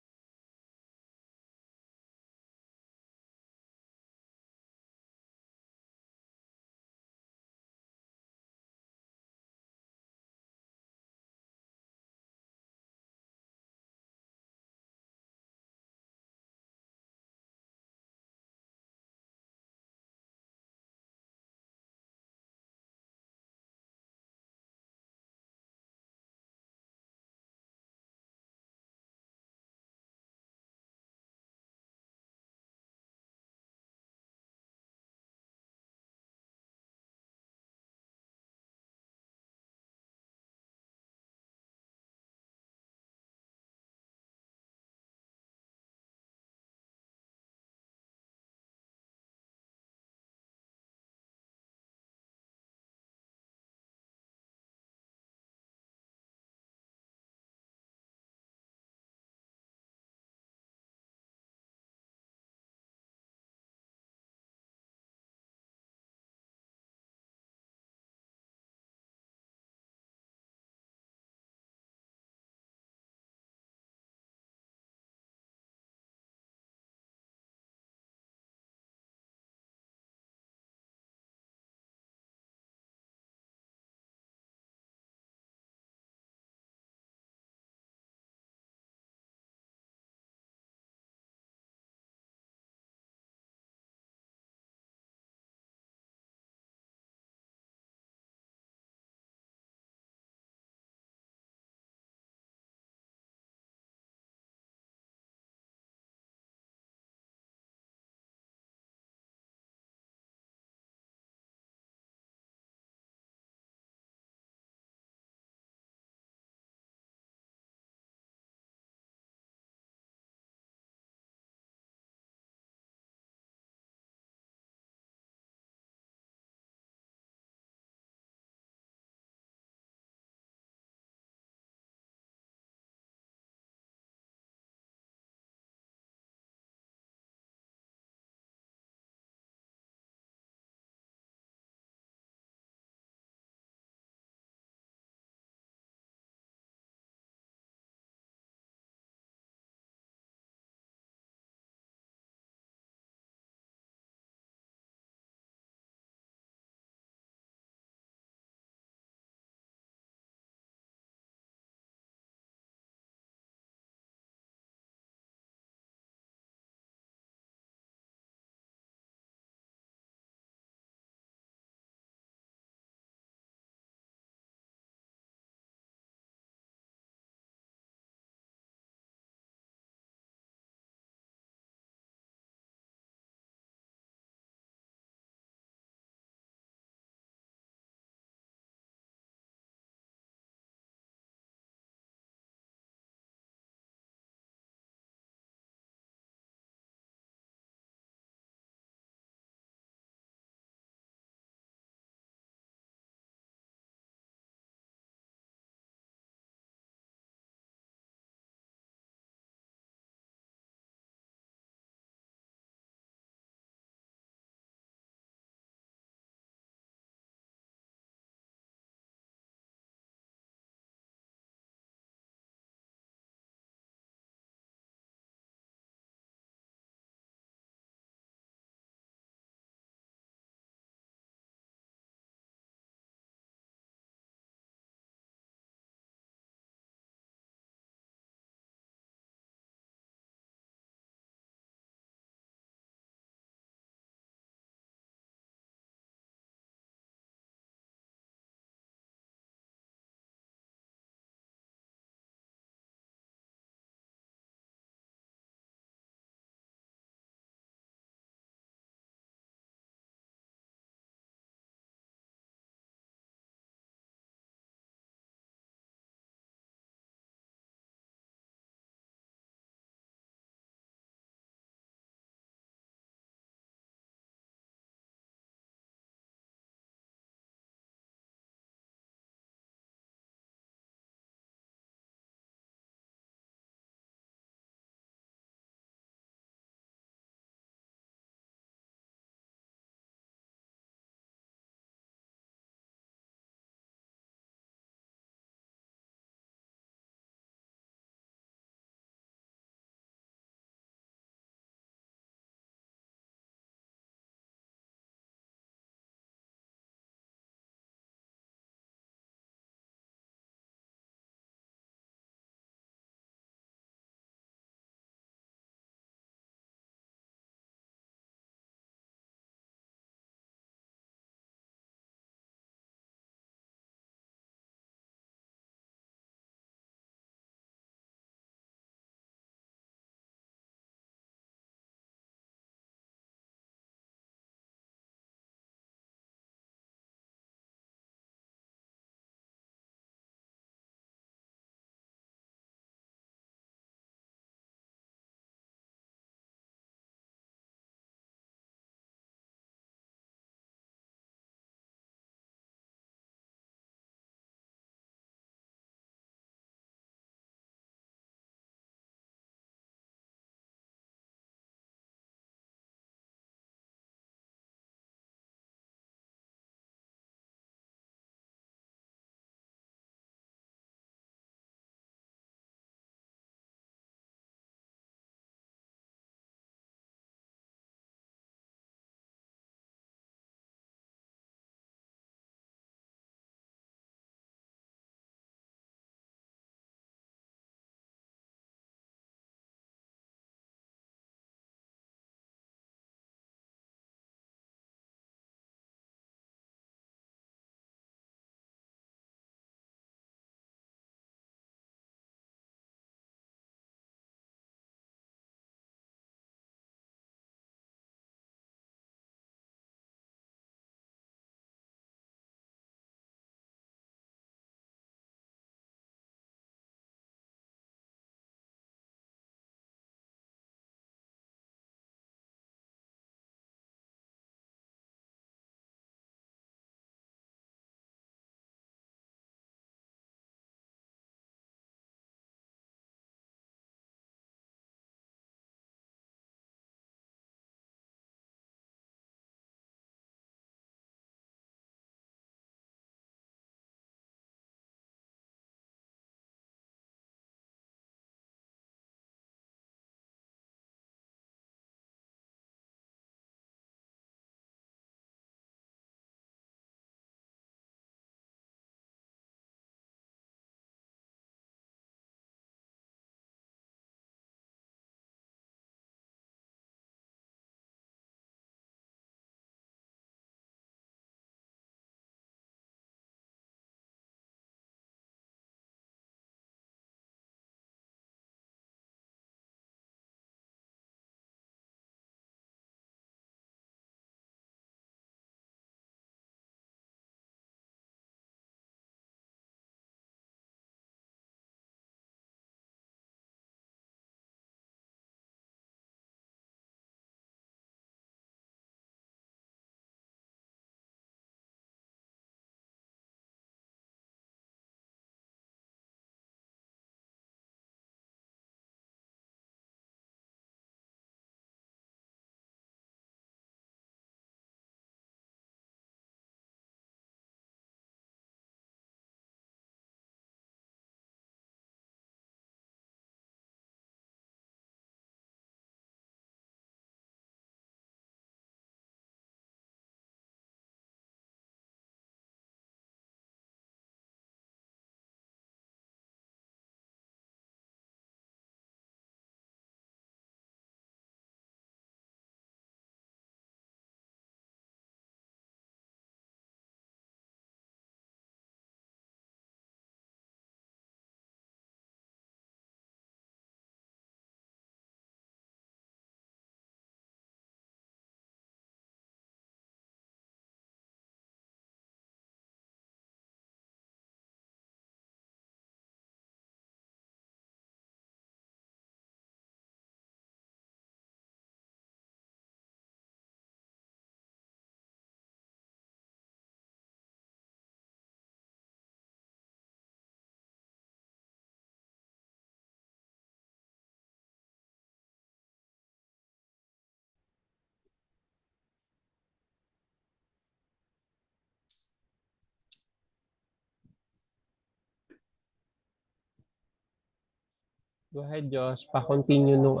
Go ahead, Josh. Pa-continue nung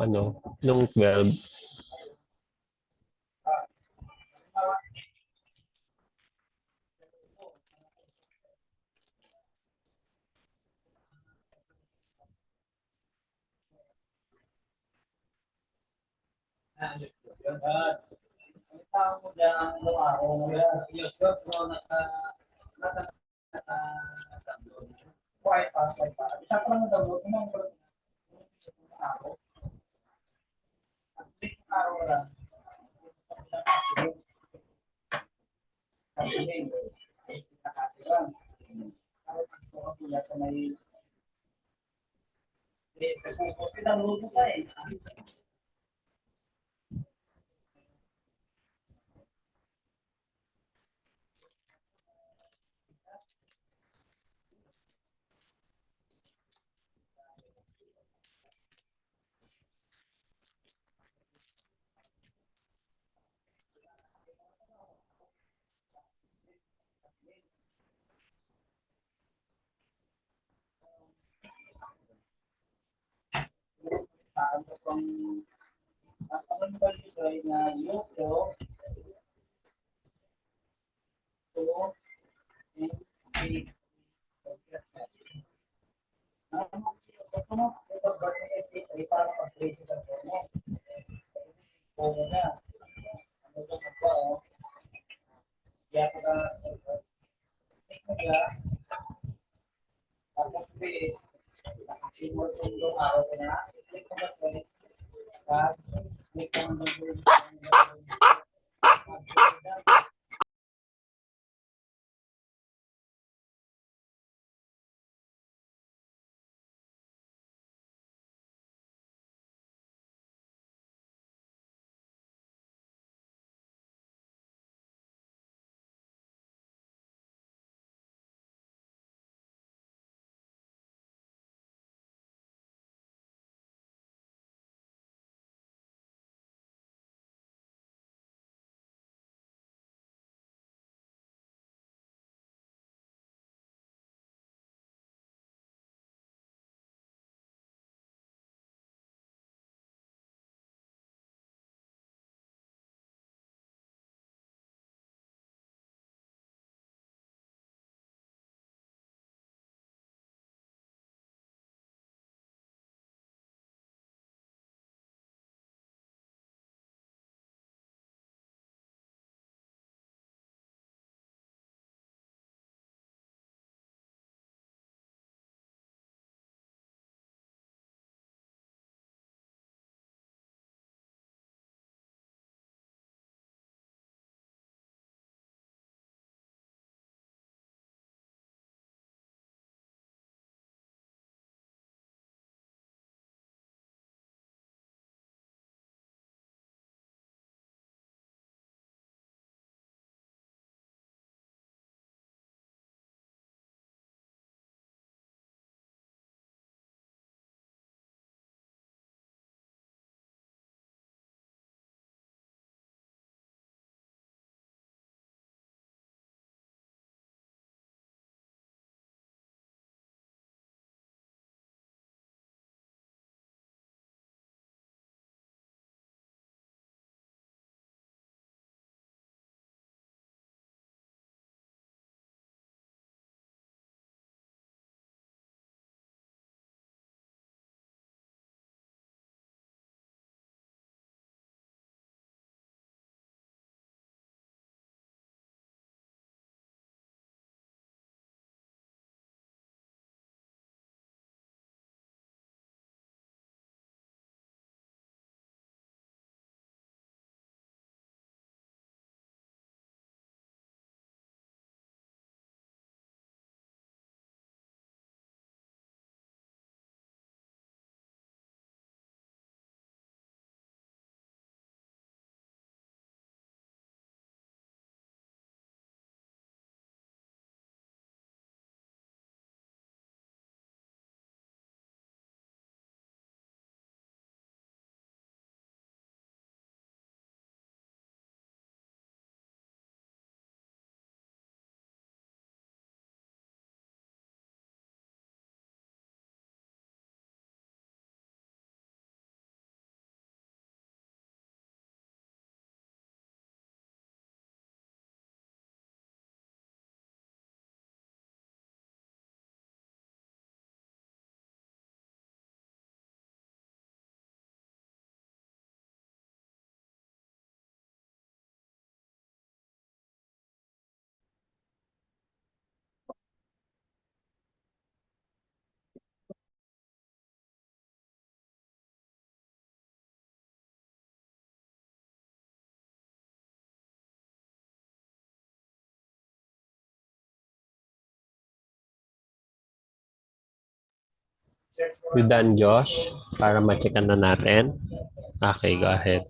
nung 12. You done, Josh? Para ma-checkan na natin. Okay, go ahead.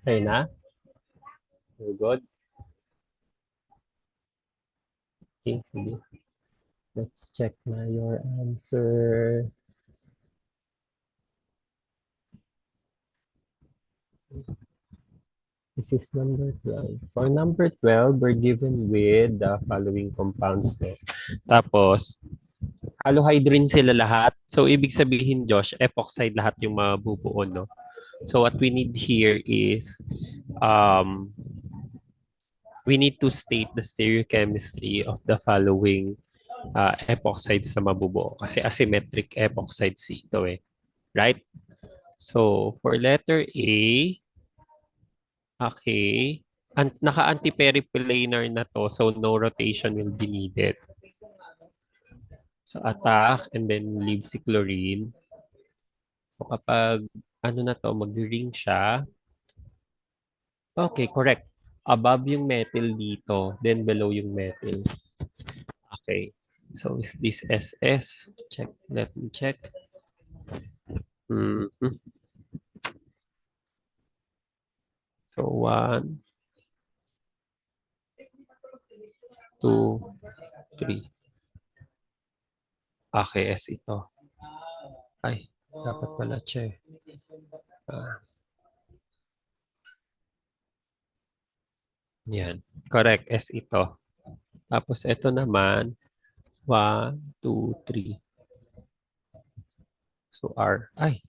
Okay na? You're good? Okay, sige. Let's check na your answer. This is number 12. For number 12, we're given with the following compounds. No? Tapos, halohydrin sila lahat. So, ibig sabihin, Josh, epoxide lahat yung mabubuo, no? So, what we need here is, we need to state the stereochemistry of the following epoxides na mabubuo. Kasi asymmetric epoxides ito eh. Right? So, for letter A, okay, naka-antiperiplanar na to, so no rotation will be needed. So, attack and then leave si chlorine. So, kapag ano na to, mag-ring siya. Okay, correct. Above yung methyl dito, then below yung methyl. Okay. So, is this SS? Check. Let me check. Mhm. So, 1, 2, 3. Okay, S ito. Ay, dapat pala siya eh. Yan. Correct, S ito. Tapos ito naman, 1, 2, 3. So, R. Ay.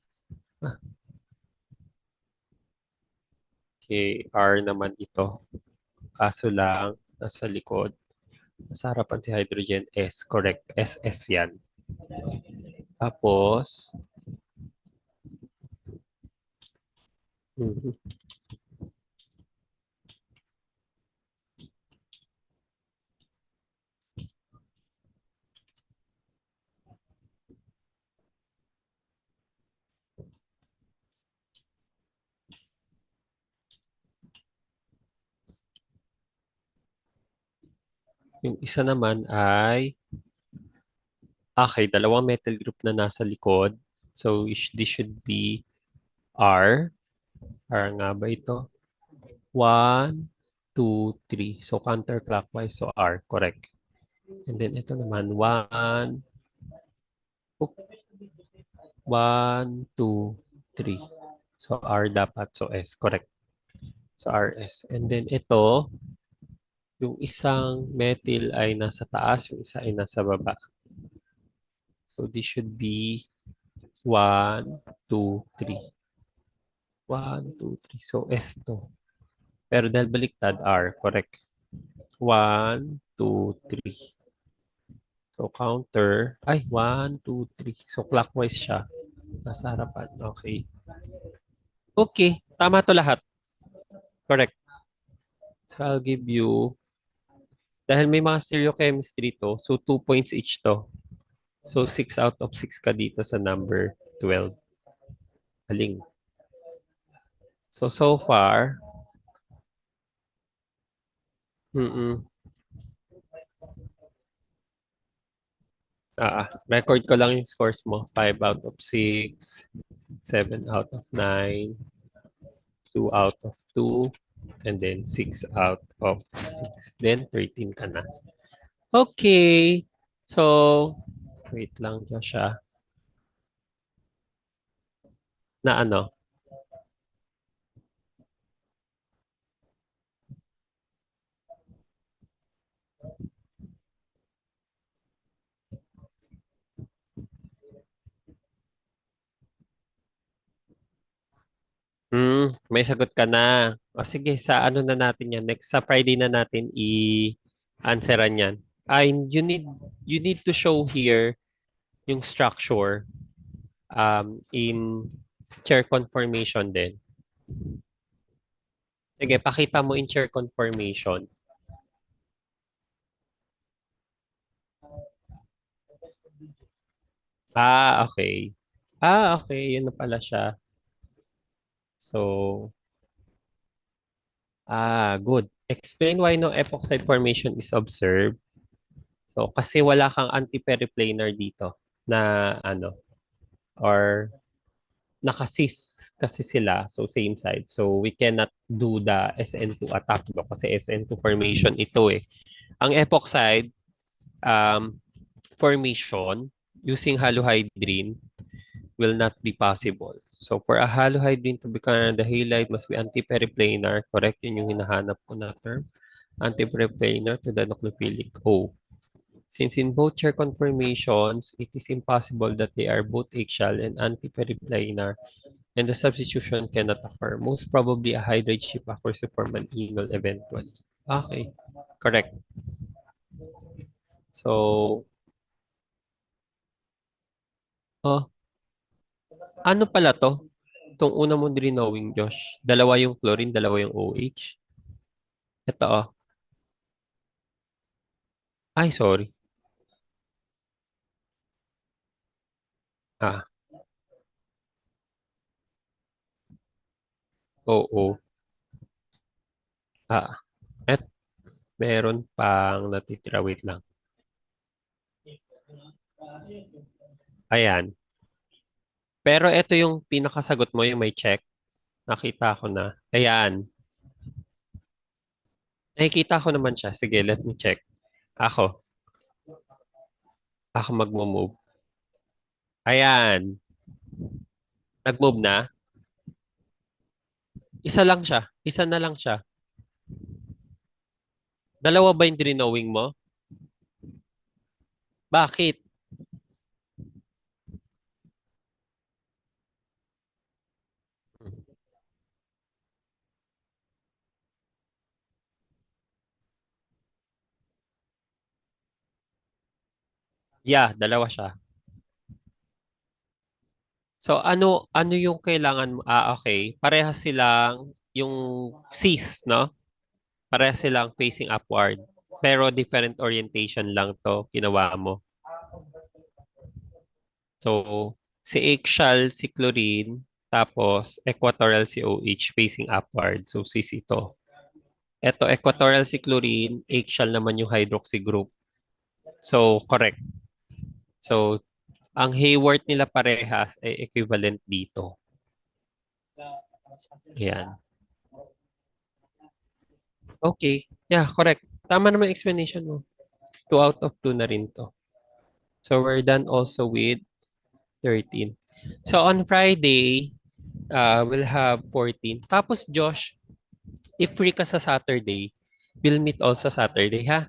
Okay, R naman ito. Kaso lang, nasa likod. Nasa harapan si hydrogen, S. Correct, SS yan. Tapos, yung isa naman ay, okay, dalawang metal group na nasa likod. So, this should be R. R nga ba ito? 1, 2, 3. So, counterclockwise. So, R. Correct. And then, ito naman, 1, 2, 3. So, R dapat. So, S. Correct. So, RS. And then, ito, yung isang methyl ay nasa taas, yung isa ay nasa baba. So, this should be 1, 2, 3. 1, 2, 3. So, S to. Pero dahil baliktad, R. Correct. 1, 2, 3. So, counter. Ay, 1, 2, 3. So, clockwise siya. Nasa harapan. Okay. Okay. Tama to lahat. Correct. So, I'll give you, dahil may mga stereochemistry to, so 2 points each to. So, 6 out of 6 ka dito sa number 12. Haling. So far, record ko lang yung scores mo. 5 out of 6, 7 out of 9, 2 out of 2, and then 6 out of 6. Then 13 ka na. Okay. So, wait lang siya. Na ano? May sagot ka na. O sige, sa ano na natin yan? Next, sa Friday na natin i-answeran yan. You need to show here yung structure in chair conformation din. Sige, pakita mo in chair conformation. Okay. Okay. Yun na pala siya. So, good. Explain why no epoxide formation is observed. So, kasi wala kang antiperiplanar dito na ano, or naka-cis kasi sila, so same side. So we cannot do the SN2 attack no? Kasi SN2 formation ito eh. Ang epoch side, formation using halohydrine will not be possible. So for a halohydrine to become the halide must be antiperiplanar. Correct, yun yung hinahanap ko na term. Antiperiplanar to the nucleophilic O. Since in both chair conformations, it is impossible that they are both eggshell and antiperiplanar, and the substitution cannot occur. Most probably, a hydride ship occurs to form an enol eventually. Okay, correct. So, oh, ano pala to? Itong una mong drinawing, Josh. Dalawa yung chlorine, dalawa yung OH. Ito, oh. Ay, sorry. Ah, oo. Ah, et meron pang natitira. Wait lang. Ayan. Pero ito yung pinakasagot mo, yung may check. Nakita ko na. Ayan. Nakikita ko naman siya. Sige, let me check. Ako. Ako magmo-move. Ayan. Nag-move na. Isa lang siya. Isa na lang siya. Dalawa ba yung drinawing mo? Bakit? Yeah, dalawa siya. So ano yung kailangan mo? Ah, okay. Parehas silang yung cis, no? Parehas silang facing upward. Pero different orientation lang to ginawa mo. So, si eggshell, si chlorine, tapos equatorial si OH facing upward. So, cis ito. Ito, equatorial si chlorine, eggshell naman yung hydroxy group. So, correct. So, ang Haworth nila parehas ay equivalent dito. Ayan. Okay. Yeah, correct. Tama naman explanation mo. 2 out of 2 na rin to. So, we're done also with 13. So, on Friday, we'll have 14. Tapos, Josh, if free ka sa Saturday, we'll meet also Saturday, ha?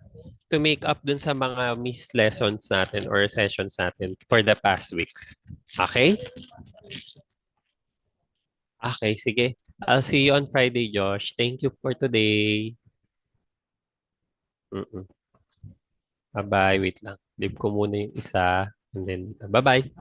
To make up dun sa mga missed lessons natin or sessions natin for the past weeks. Okay? Okay, sige. I'll see you on Friday, Josh. Thank you for today. Mm-mm. Bye-bye. Wait lang. Leave ko muna yung isa. And then, bye-bye.